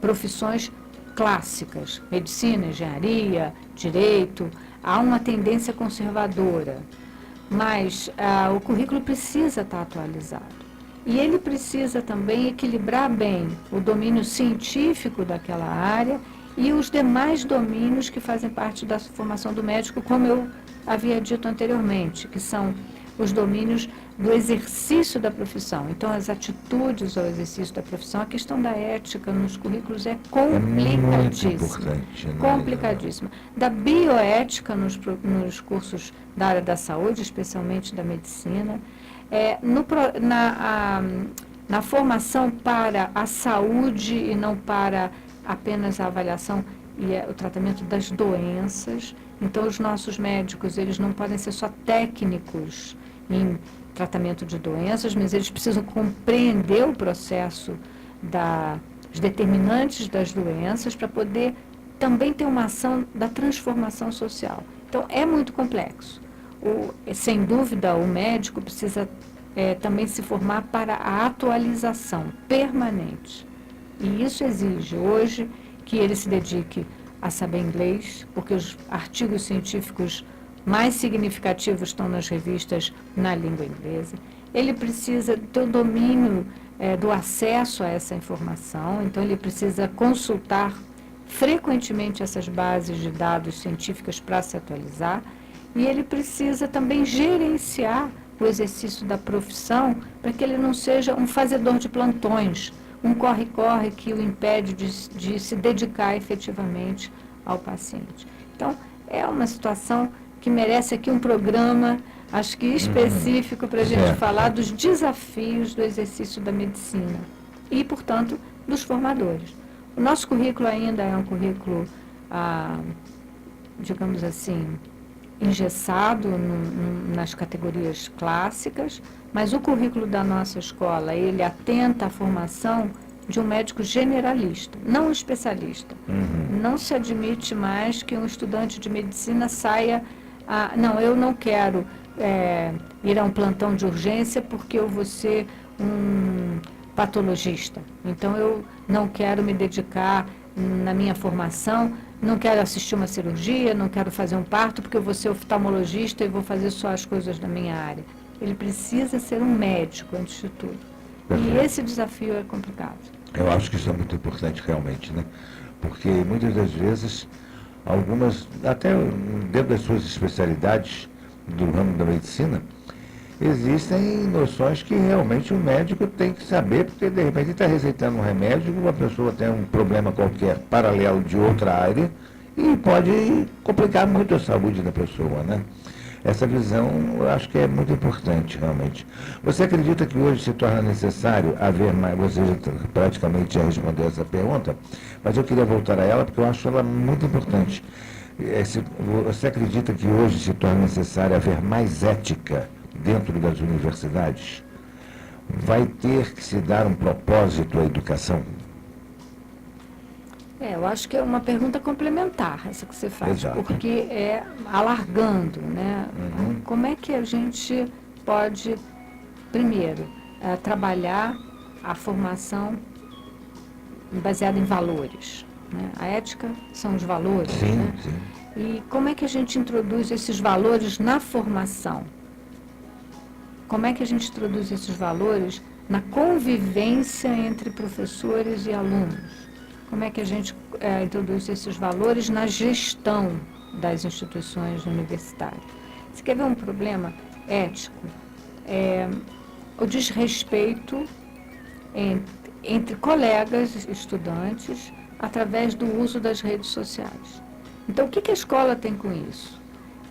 profissões clássicas, medicina, engenharia, direito, há uma tendência conservadora. Mas o currículo precisa estar atualizado. E ele precisa também equilibrar bem o domínio científico daquela área e os demais domínios que fazem parte da formação do médico, como eu havia dito anteriormente, que são os domínios do exercício da profissão. Então, as atitudes ao exercício da profissão, a questão da ética nos currículos é complicadíssima. É muito importante, né? Complicadíssima. Da bioética nos cursos da área da saúde, especialmente da medicina, na formação para a saúde e não para apenas a avaliação e o tratamento das doenças. Então, os nossos médicos, eles não podem ser só técnicos em tratamento de doenças, mas eles precisam compreender o processo dos determinantes das doenças para poder também ter uma ação da transformação social. Então, é muito complexo. Sem dúvida, o médico precisa também se formar para a atualização permanente. E isso exige, hoje, que ele se dedique a saber inglês, porque os artigos científicos mais significativos estão nas revistas na língua inglesa. Ele precisa ter o domínio do acesso a essa informação, então ele precisa consultar frequentemente essas bases de dados científicas para se atualizar, e ele precisa também gerenciar o exercício da profissão para que ele não seja um fazedor de plantões, um corre-corre que o impede de se dedicar efetivamente ao paciente. Então, é uma situação que merece aqui um programa, acho que específico, para a gente falar dos desafios do exercício da medicina e, portanto, dos formadores. O nosso currículo ainda é um currículo, digamos assim, engessado nas categorias clássicas, mas o currículo da nossa escola, ele atenta à formação de um médico generalista, não um especialista. Não se admite mais que um estudante de medicina saia, não, eu não quero ir a um plantão de urgência porque eu vou ser um patologista. Então, eu não quero me dedicar na minha formação, não quero assistir uma cirurgia, não quero fazer um parto porque eu vou ser oftalmologista e vou fazer só as coisas da minha área. Ele precisa ser um médico, antes de tudo. E esse desafio é complicado. Eu acho que isso é muito importante realmente, né? Porque muitas das vezes, algumas, até dentro das suas especialidades do ramo da medicina, existem noções que realmente o médico tem que saber, porque de repente ele está receitando um remédio, uma pessoa tem um problema qualquer paralelo de outra área e pode complicar muito a saúde da pessoa, né? Essa visão eu acho que é muito importante, realmente. Você acredita que hoje se torna necessário haver mais, você praticamente já respondeu essa pergunta, mas eu queria voltar a ela porque eu acho ela muito importante. Você acredita que hoje se torna necessário haver mais ética dentro das universidades? Vai ter que se dar um propósito à educação? Eu acho que é uma pergunta complementar, essa que você faz, Exato. porque é alargando, né? Como é que a gente pode, primeiro, trabalhar a formação baseada em valores, né? A ética são os valores, Sim, né? sim. E como é que a gente introduz esses valores na formação? Como é que a gente introduz esses valores na convivência entre professores e alunos? Como é que a gente introduz esses valores na gestão das instituições universitárias? Você quer ver um problema ético é o desrespeito entre colegas estudantes através do uso das redes sociais. Então, o que a escola tem com isso?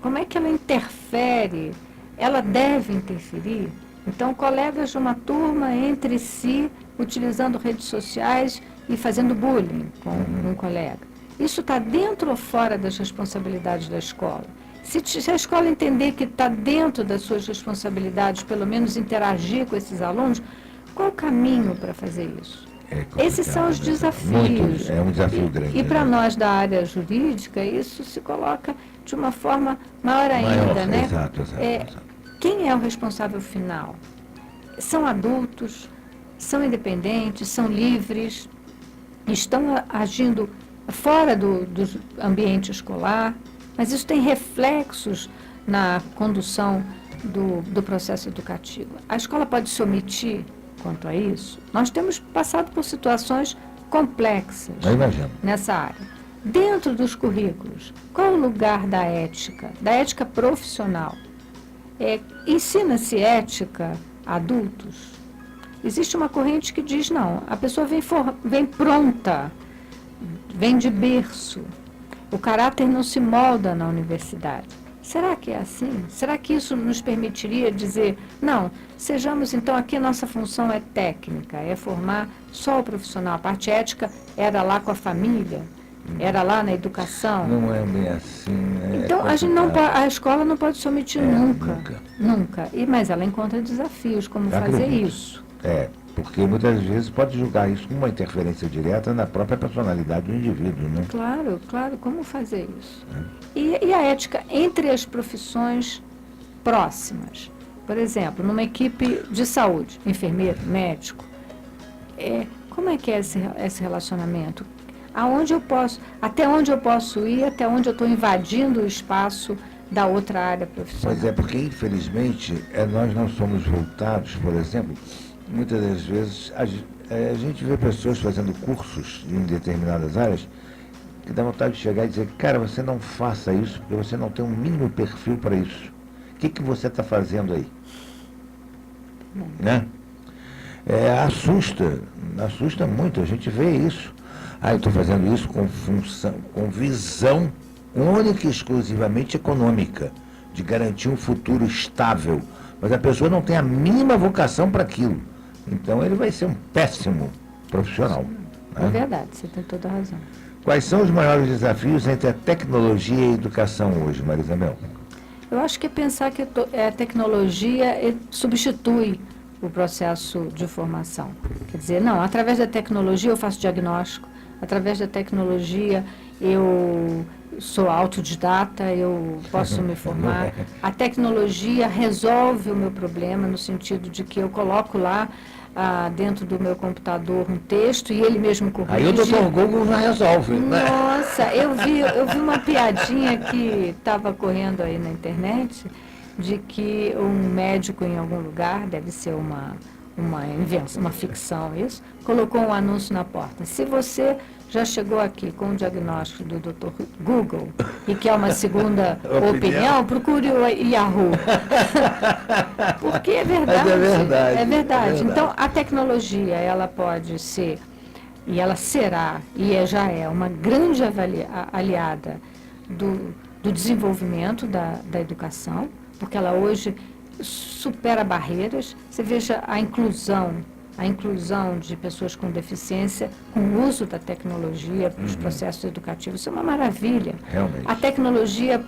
Como é que ela interfere? Ela deve interferir? Então, colegas de uma turma entre si, utilizando redes sociais e fazendo bullying com um colega. Isso está dentro ou fora das responsabilidades da escola? Se a escola entender que está dentro das suas responsabilidades, pelo menos interagir com esses alunos, qual o caminho para fazer isso? Esses são os desafios. É um desafio grande. E para nós da área jurídica, isso se coloca de uma forma maior ainda, né? Exato. Quem é o responsável final? São adultos, são independentes, são livres, estão agindo fora do ambiente escolar, mas isso tem reflexos na condução do processo educativo. A escola pode se omitir quanto a isso? Nós temos passado por situações complexas nessa área. Dentro dos currículos, qual é o lugar da ética profissional? Ensina-se ética a adultos? Existe uma corrente que diz, não, a pessoa vem pronta, vem de berço. O caráter não se molda na universidade. Será que é assim? Será que isso nos permitiria dizer, não, sejamos então aqui, nossa função é técnica, é formar só o profissional. A parte ética era lá com a família, era lá na educação. Não é bem assim. Então, a escola não pode se omitir nunca. Mas ela encontra desafios, como fazer isso. Porque muitas vezes pode julgar isso como uma interferência direta na própria personalidade do indivíduo, né? Claro, como fazer isso? E a ética entre as profissões próximas? Por exemplo, numa equipe de saúde, enfermeiro, médico, como é que é esse relacionamento? Até onde eu posso ir, até onde eu estou invadindo o espaço da outra área profissional? Pois é, porque infelizmente nós não somos voltados, por exemplo, muitas das vezes a gente vê pessoas fazendo cursos em determinadas áreas que dá vontade de chegar e dizer, cara, você não faça isso, porque você não tem um mínimo perfil para isso. O que você está fazendo aí? Né? Assusta muito, a gente vê isso. Eu estou fazendo isso com visão única e exclusivamente econômica, de garantir um futuro estável. Mas a pessoa não tem a mínima vocação para aquilo. Então ele vai ser um péssimo profissional. É verdade, você tem toda a razão. Quais são os maiores desafios entre a tecnologia e a educação hoje, Maria Isabel? Eu acho que é pensar que a tecnologia substitui o processo de formação. Quer dizer, não, através da tecnologia eu faço diagnóstico, através da tecnologia eu sou autodidata, eu posso me formar. A tecnologia resolve o meu problema no sentido de que eu coloco lá dentro do meu computador um texto e ele mesmo corrige. Aí o Dr. Google já resolve, né? Nossa, eu vi uma piadinha que estava correndo aí na internet de que um médico em algum lugar, deve ser uma invenção, uma ficção isso, colocou um anúncio na porta. Se você já chegou aqui com o diagnóstico do Dr. Google e quer uma segunda opinião, procure o Yahoo. Porque é verdade. É verdade. Então, a tecnologia, ela pode ser, e ela será, e já é, uma grande aliada do desenvolvimento da educação, porque ela hoje supera barreiras. Você veja a inclusão de pessoas com deficiência, com o uso da tecnologia para os processos educativos. Isso é uma maravilha. Realmente. A tecnologia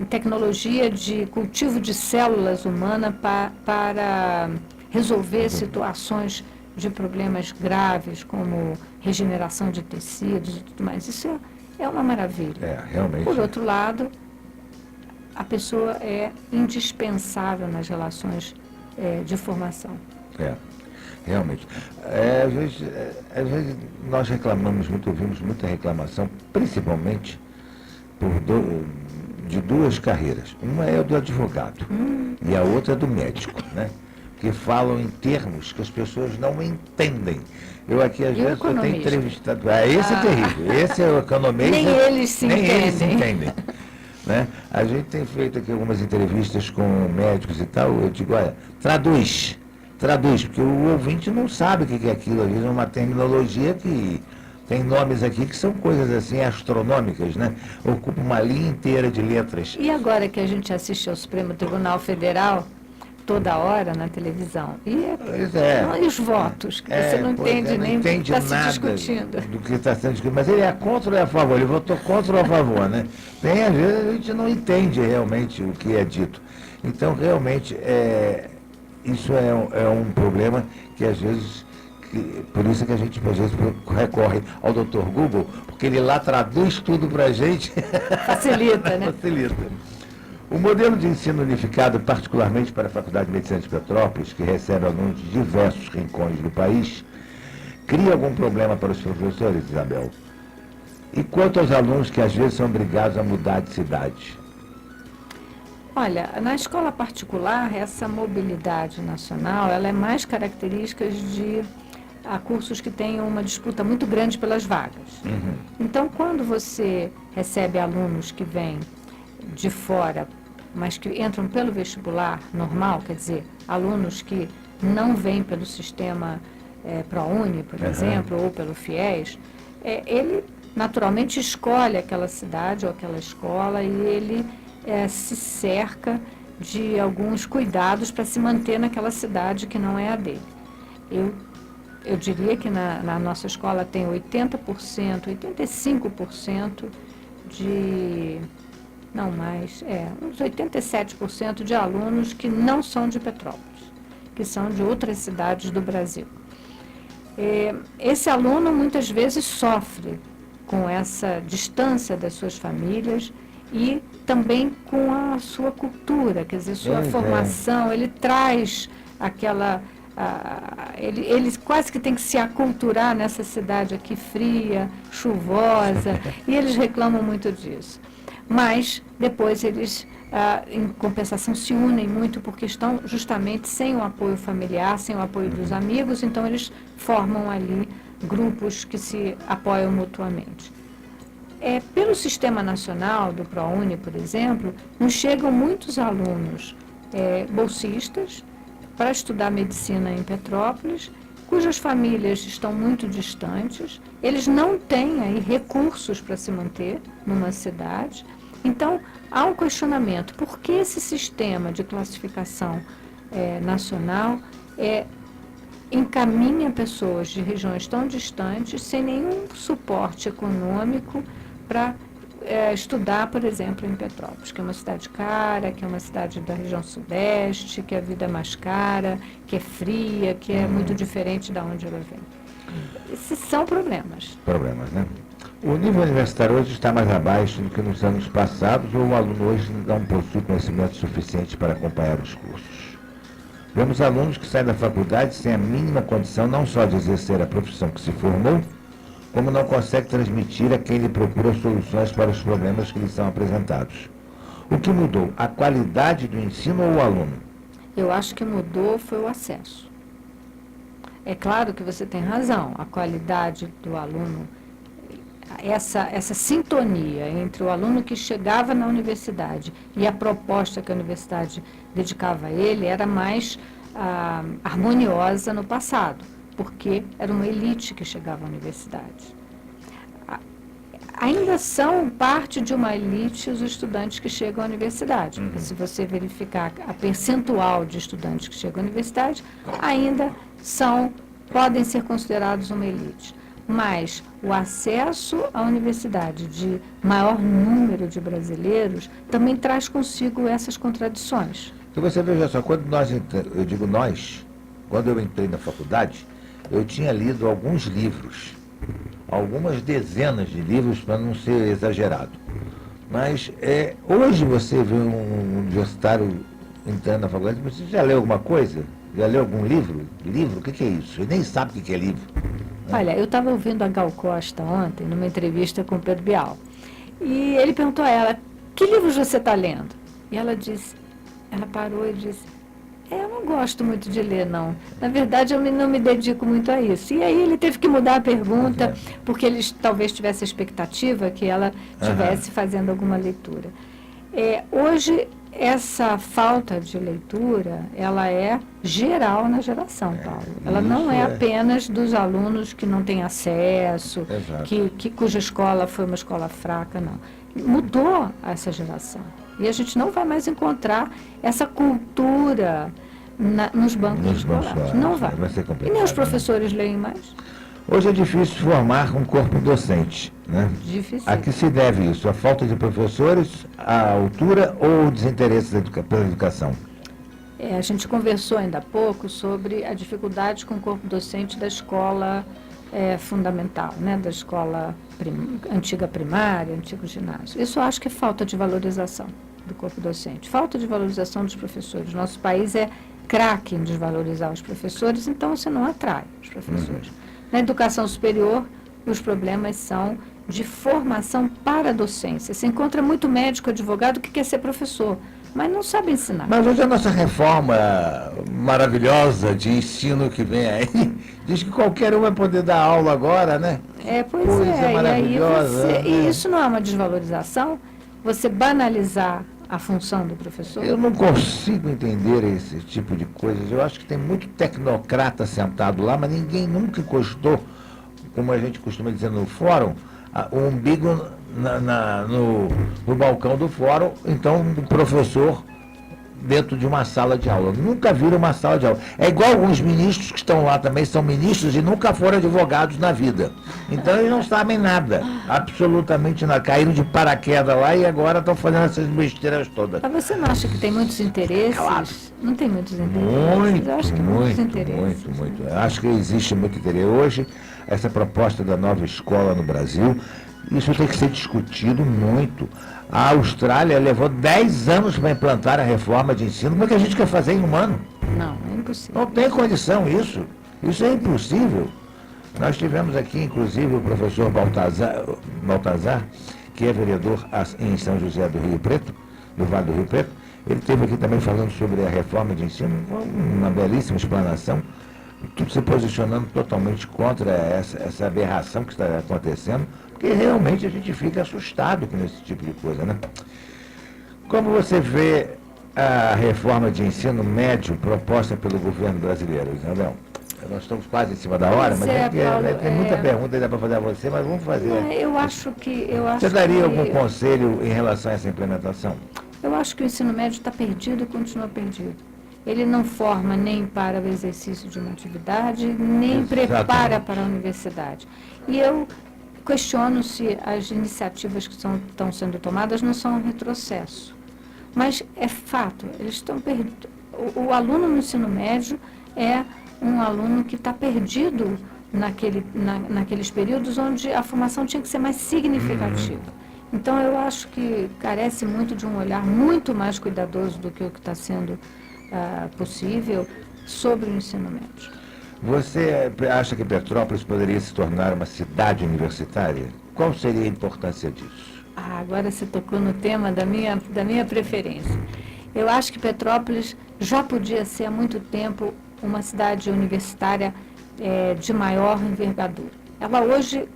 tecnologia de cultivo de células humanas para resolver situações de problemas graves, como regeneração de tecidos e tudo mais. Isso é uma maravilha. Realmente. Por outro lado, a pessoa é indispensável nas relações de formação. Realmente. Às vezes nós reclamamos muito, ouvimos muita reclamação, principalmente de duas carreiras. Uma é a do advogado e a outra é do médico, né? Que falam em termos que as pessoas não entendem. Eu aqui, às vezes, eu tenho entrevistado... Esse é terrível. Esse é o economista. Nem eles se entendem. né? A gente tem feito aqui algumas entrevistas com médicos e tal, eu digo, olha, traduz, porque o ouvinte não sabe o que é aquilo, às vezes é uma terminologia que tem nomes aqui que são coisas assim astronômicas, né? Ocupa uma linha inteira de letras. E agora que a gente assiste ao Supremo Tribunal Federal, toda hora na televisão, e os votos, que você não entende nem o que está se discutindo. Do que está sendo discutido. Mas ele é contra ou é a favor? Ele votou contra ou a favor, né? Às vezes a gente não entende realmente o que é dito. Então, realmente, isso é um problema que às vezes... Por isso que a gente, às vezes, recorre ao Dr. Google, porque ele lá traduz tudo para a gente. Facilita, né? Facilita. O modelo de ensino unificado, particularmente para a Faculdade de Medicina de Petrópolis, que recebe alunos de diversos rincões do país, cria algum problema para os professores, Isabel? E quanto aos alunos que às vezes são obrigados a mudar de cidade? Olha, na escola particular, essa mobilidade nacional, ela é mais característica de cursos que têm uma disputa muito grande pelas vagas. Uhum. Então, quando você recebe alunos que vêm de fora, mas que entram pelo vestibular normal, quer dizer, alunos que não vêm pelo sistema ProUni, por exemplo, ou pelo FIES, ele naturalmente escolhe aquela cidade ou aquela escola e ele se cerca de alguns cuidados para se manter naquela cidade que não é a dele. Eu diria que na nossa escola tem 80%, 85% de... não mais, uns 87% de alunos que não são de Petrópolis, que são de outras cidades do Brasil. Esse aluno muitas vezes sofre com essa distância das suas famílias e também com a sua cultura, quer dizer, sua formação, ele traz aquela... ele quase que tem que se aculturar nessa cidade aqui fria, chuvosa, e eles reclamam muito disso. Mas depois eles, em compensação, se unem muito porque estão justamente sem o apoio familiar, sem o apoio dos amigos, então eles formam ali grupos que se apoiam mutuamente. Pelo sistema nacional do ProUni, por exemplo, nos chegam muitos alunos bolsistas para estudar medicina em Petrópolis, cujas famílias estão muito distantes, eles não têm aí recursos para se manter numa cidade. Então, há um questionamento, por que esse sistema de classificação nacional encaminha pessoas de regiões tão distantes sem nenhum suporte econômico para estudar, por exemplo, em Petrópolis, que é uma cidade cara, que é uma cidade da região sudeste, que a vida é mais cara, que é fria, que é muito diferente de onde ela vem. Esses são problemas. Problemas, né? O nível universitário hoje está mais abaixo do que nos anos passados, ou o aluno hoje não possui conhecimento suficiente para acompanhar os cursos. Vemos alunos que saem da faculdade sem a mínima condição não só de exercer a profissão que se formou, como não consegue transmitir a quem lhe procura soluções para os problemas que lhe são apresentados. O que mudou? A qualidade do ensino ou o aluno? Eu acho que mudou foi o acesso. É claro que você tem razão, a qualidade do aluno, essa sintonia entre o aluno que chegava na universidade e a proposta que a universidade dedicava a ele era mais harmoniosa no passado, porque era uma elite que chegava à universidade. Ainda são parte de uma elite os estudantes que chegam à universidade, porque se você verificar a percentual de estudantes que chegam à universidade, ainda podem ser considerados uma elite. Mas o acesso à universidade de maior número de brasileiros também traz consigo essas contradições. Então você veja só, quando eu entrei na faculdade, eu tinha lido alguns livros, algumas dezenas de livros, para não ser exagerado. Mas hoje você vê um universitário entrando na faculdade, você já leu alguma coisa? Já leu algum livro? Livro? O que é isso? Ele nem sabe o que é livro. Olha, eu estava ouvindo a Gal Costa ontem, numa entrevista com o Pedro Bial. E ele perguntou a ela, que livros você está lendo? E ela parou e disse, eu não gosto muito de ler, não. Na verdade, eu não me dedico muito a isso. E aí ele teve que mudar a pergunta, porque ele talvez tivesse a expectativa que ela estivesse fazendo alguma leitura. Hoje, essa falta de leitura, ela é geral na geração, Paulo. Ela não é apenas dos alunos que não têm acesso, cuja escola foi uma escola fraca, não. Mudou essa geração. E a gente não vai mais encontrar essa cultura nos bancos escolares. Não vai. E nem os professores leem mais. Hoje é difícil formar um corpo docente, né? Difícil. A que se deve isso? A falta de professores, a altura ou o desinteresse pela educação? A gente conversou ainda há pouco sobre a dificuldade com o corpo docente da escola fundamental, né? Da escola antiga primária, antigo ginásio. Isso eu acho que é falta de valorização do corpo docente, falta de valorização dos professores. Nosso país é craque em desvalorizar os professores, então você não atrai os professores. Na educação superior, os problemas são de formação para a docência. Você encontra muito médico, advogado que quer ser professor, mas não sabe ensinar. Mas hoje a nossa reforma maravilhosa de ensino que vem aí, diz que qualquer um vai poder dar aula agora, né? Coisa maravilhosa. E isso não é uma desvalorização? Você banalizar a função do professor? Eu não consigo entender esse tipo de coisas. Eu acho que tem muito tecnocrata sentado lá, mas ninguém nunca encostou, como a gente costuma dizer no fórum, o umbigo no balcão do fórum. Então, o professor dentro de uma sala de aula. Nunca viram uma sala de aula. É igual alguns ministros que estão lá também, são ministros e nunca foram advogados na vida. Então eles não sabem nada, absolutamente nada. Caíram de paraquedas lá e agora estão fazendo essas besteiras todas. Mas você não acha que tem muitos interesses? Claro. Não tem muitos interesses? Eu acho que muito. Eu acho que existe muito interesse. Hoje, essa proposta da nova escola no Brasil, isso tem que ser discutido muito. A Austrália levou 10 anos para implantar a reforma de ensino. Como é que a gente quer fazer em um ano? Não, é impossível. Não tem condição isso. Isso é impossível. Nós tivemos aqui, inclusive, o professor Baltazar, que é vereador em São José do Rio Preto, do Vale do Rio Preto. Ele esteve aqui também falando sobre a reforma de ensino, uma belíssima explanação, tudo se posicionando totalmente contra essa aberração que está acontecendo, porque realmente a gente fica assustado com esse tipo de coisa, né? Como você vê a reforma de ensino médio proposta pelo governo brasileiro, Isabel? Nós estamos quase em cima da hora, mas Paulo, tem muita pergunta ainda para fazer a você, mas vamos fazer. Eu acho que... Você daria algum conselho em relação a essa implementação? Eu acho que o ensino médio está perdido e continua perdido. Ele não forma nem para o exercício de uma atividade, nem prepara para a universidade. E eu questiono se as iniciativas que estão sendo tomadas não são um retrocesso. Mas é fato, eles estão perdidos. O aluno no ensino médio é um aluno que está perdido naqueles períodos onde a formação tinha que ser mais significativa. Então, eu acho que carece muito de um olhar muito mais cuidadoso do que o que está sendo possível sobre o ensino médio. Você acha que Petrópolis poderia se tornar uma cidade universitária? Qual seria a importância disso? Agora você tocou no tema da minha preferência. Eu acho que Petrópolis já podia ser há muito tempo uma cidade universitária de maior envergadura. Ela hoje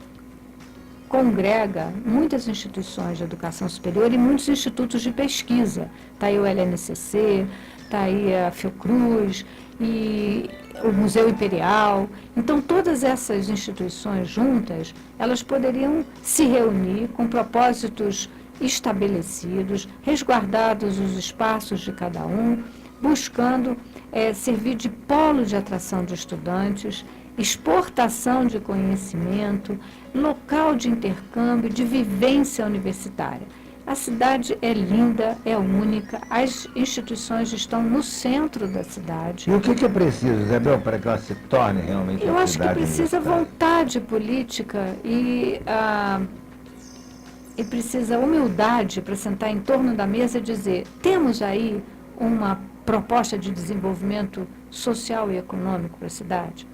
congrega muitas instituições de educação superior e muitos institutos de pesquisa. Está aí o LNCC, está aí a Fiocruz e o Museu Imperial. Então, todas essas instituições juntas, elas poderiam se reunir com propósitos estabelecidos, resguardados os espaços de cada um, buscando servir de polo de atração de estudantes, exportação de conhecimento, local de intercâmbio, de vivência universitária. A cidade é linda, é única, as instituições estão no centro da cidade. E o que é preciso, Isabel, para que ela se torne realmente Eu uma acho cidade que precisa universitária? vontade política e precisa humildade para sentar em torno da mesa e dizer: temos aí uma proposta de desenvolvimento social e econômico para a cidade?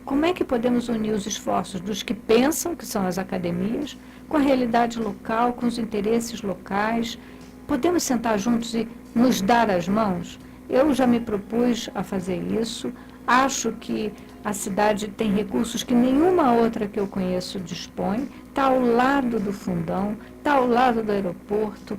Como é que podemos unir os esforços dos que pensam, que são as academias, com a realidade local, com os interesses locais? Podemos sentar juntos e nos dar as mãos? Eu já me propus a fazer isso. Acho que a cidade tem recursos que nenhuma outra que eu conheço dispõe. Está ao lado do Fundão, está ao lado do aeroporto.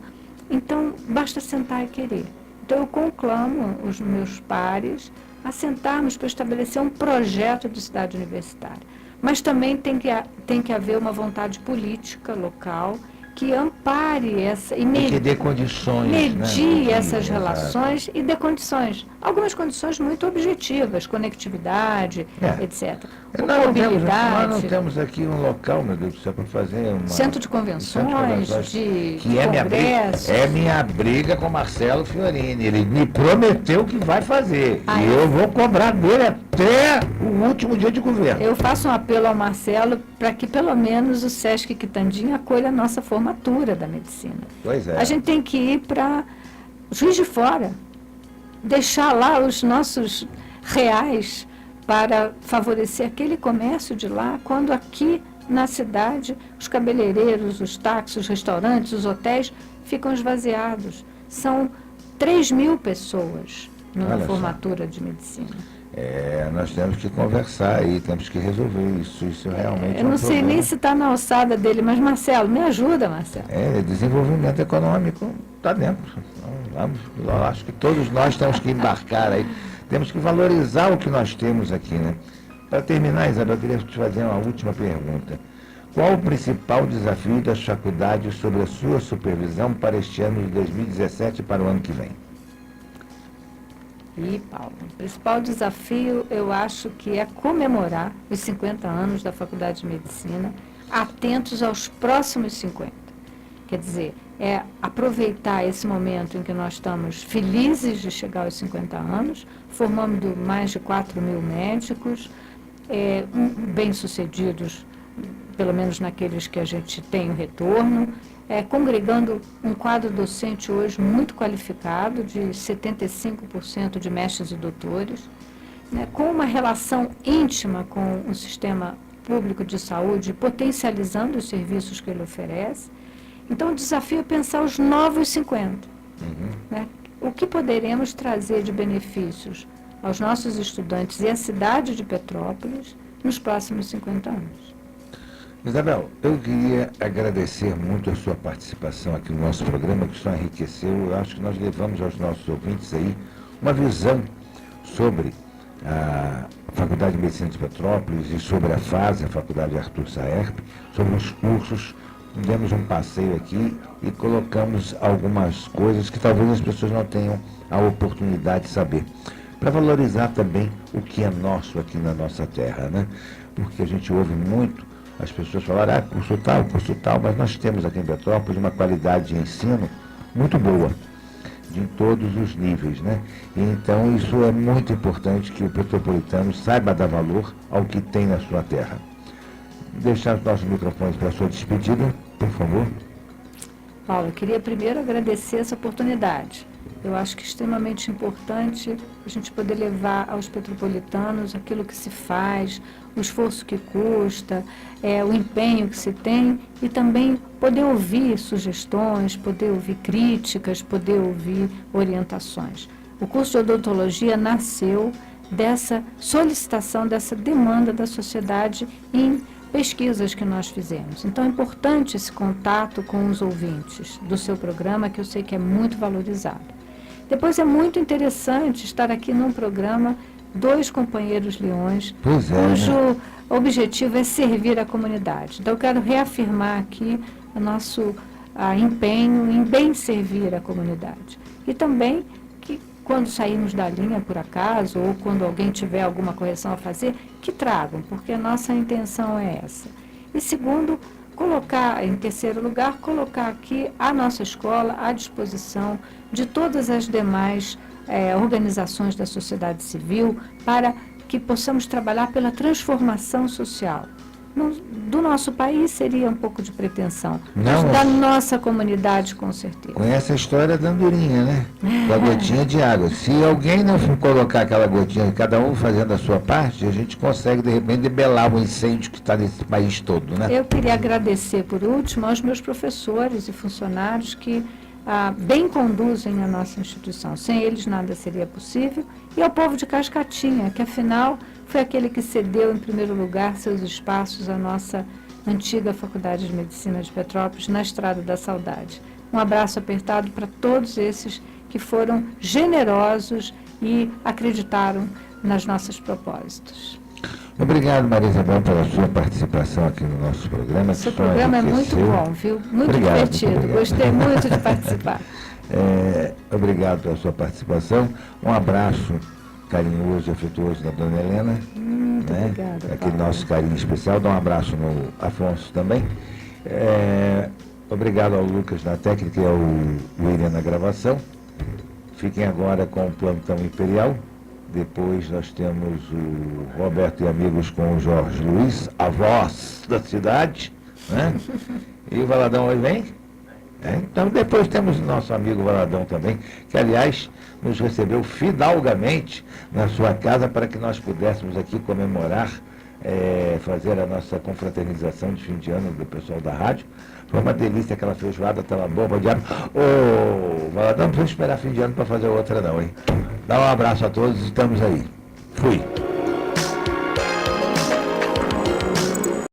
Então, basta sentar e querer. Então, eu conclamo os meus pares a sentarmos para estabelecer um projeto de cidade universitária. Mas também tem que haver uma vontade política local que ampare essa e que dê condições, medir né? essas relações e dê condições. Algumas condições muito objetivas, conectividade, etc. Nós não temos aqui um local, meu Deus do céu, para fazer centro de convenções, de que congressos. É minha briga com Marcelo Fiorini. Ele me prometeu que vai fazer. E eu vou cobrar dele até o último dia de governo. Eu faço um apelo ao Marcelo para que pelo menos o Sesc Quitandinha acolha a nossa formatura da medicina. Pois é. A gente tem que ir para Juiz de Fora, deixar lá os nossos reais para favorecer aquele comércio de lá, quando aqui na cidade os cabeleireiros, os táxis, os restaurantes, os hotéis ficam esvaziados. São 3.000 pessoas numa formatura de medicina. Nós temos que conversar e temos que resolver isso. Isso realmente eu não sei nem se está na alçada dele, mas Marcelo, me ajuda, Marcelo. Desenvolvimento econômico está dentro. Eu acho que todos nós temos que embarcar aí. Temos que valorizar o que nós temos aqui, né? Para terminar, Isabel, eu queria te fazer uma última pergunta. Qual o principal desafio das faculdades sob a sua supervisão para este ano de 2017 e para o ano que vem? Paulo, o principal desafio, eu acho que é comemorar os 50 anos da Faculdade de Medicina, atentos aos próximos 50. Quer dizer, é aproveitar esse momento em que nós estamos felizes de chegar aos 50 anos, formando mais de 4.000 médicos, bem-sucedidos, pelo menos naqueles que a gente tem o retorno, congregando um quadro docente hoje muito qualificado, de 75% de mestres e doutores, né, com uma relação íntima com o sistema público de saúde, potencializando os serviços que ele oferece. Então, o desafio é pensar os novos 50. Né? O que poderemos trazer de benefícios aos nossos estudantes e à cidade de Petrópolis nos próximos 50 anos. Isabel, eu queria agradecer muito a sua participação aqui no nosso programa, que só enriqueceu. Eu acho que nós levamos aos nossos ouvintes aí uma visão sobre a Faculdade de Medicina de Petrópolis e sobre a FASE, a Faculdade Arthur Saerp, sobre os cursos. Demos um passeio aqui e colocamos algumas coisas que talvez as pessoas não tenham a oportunidade de saber. Para valorizar também o que é nosso aqui na nossa terra, né? Porque a gente ouve muito as pessoas falarem, curso tal, mas nós temos aqui em Petrópolis uma qualidade de ensino muito boa, de todos os níveis, né? E então isso é muito importante que o petropolitano saiba dar valor ao que tem na sua terra. Deixar os nossos microfones para a sua despedida, por favor. Paulo, eu queria primeiro agradecer essa oportunidade. Eu acho que é extremamente importante a gente poder levar aos petropolitanos aquilo que se faz, o esforço que custa, o empenho que se tem e também poder ouvir sugestões, poder ouvir críticas, poder ouvir orientações. O curso de odontologia nasceu dessa solicitação, dessa demanda da sociedade em pesquisas que nós fizemos. Então é importante esse contato com os ouvintes do seu programa, que eu sei que é muito valorizado. Depois é muito interessante estar aqui num programa, dois companheiros leões, cujo objetivo é servir a comunidade. Então eu quero reafirmar aqui o nosso empenho em bem servir a comunidade. E também que quando sairmos da linha, por acaso, ou quando alguém tiver alguma correção a fazer, que tragam, porque a nossa intenção é essa. E segundo, em terceiro lugar, colocar aqui a nossa escola à disposição de todas as demais organizações da sociedade civil para que possamos trabalhar pela transformação social. Do nosso país seria um pouco de pretensão, mas da nossa comunidade, com certeza. Conhece a história da andorinha, né? Da gotinha de água. Se alguém não colocar aquela gotinha, cada um fazendo a sua parte, a gente consegue, de repente, debelar o incêndio que está nesse país todo, né? Eu queria agradecer, por último, aos meus professores e funcionários que bem conduzem a nossa instituição. Sem eles nada seria possível. E ao povo de Cascatinha, que afinal foi aquele que cedeu em primeiro lugar seus espaços à nossa antiga Faculdade de Medicina de Petrópolis, na Estrada da Saudade. Um abraço apertado para todos esses que foram generosos e acreditaram nas nossas propósitos. Obrigado, Maria Isabel, pela sua participação aqui no nosso programa. Seu programa é muito bom, viu? Muito divertido. Gostei muito de participar. Obrigado pela sua participação. Um abraço carinhoso e afetuoso da dona Helena. Muito obrigada. Aquele nosso carinho especial. Dá um abraço no Afonso também. Obrigado ao Lucas na técnica e ao William na gravação. Fiquem agora com o Plantão Imperial. Depois nós temos o Roberto e Amigos com o Jorge Luiz, a voz da cidade, né? E o Valadão hoje vem? Então depois temos o nosso amigo Valadão também, que aliás nos recebeu fidalgamente na sua casa para que nós pudéssemos aqui comemorar, fazer a nossa confraternização de fim de ano do pessoal da rádio. Foi uma delícia aquela feijoada, aquela bomba de água. Ô, Valadão, não precisa esperar fim de ano para fazer outra não, hein? Dá um abraço a todos, estamos aí. Fui.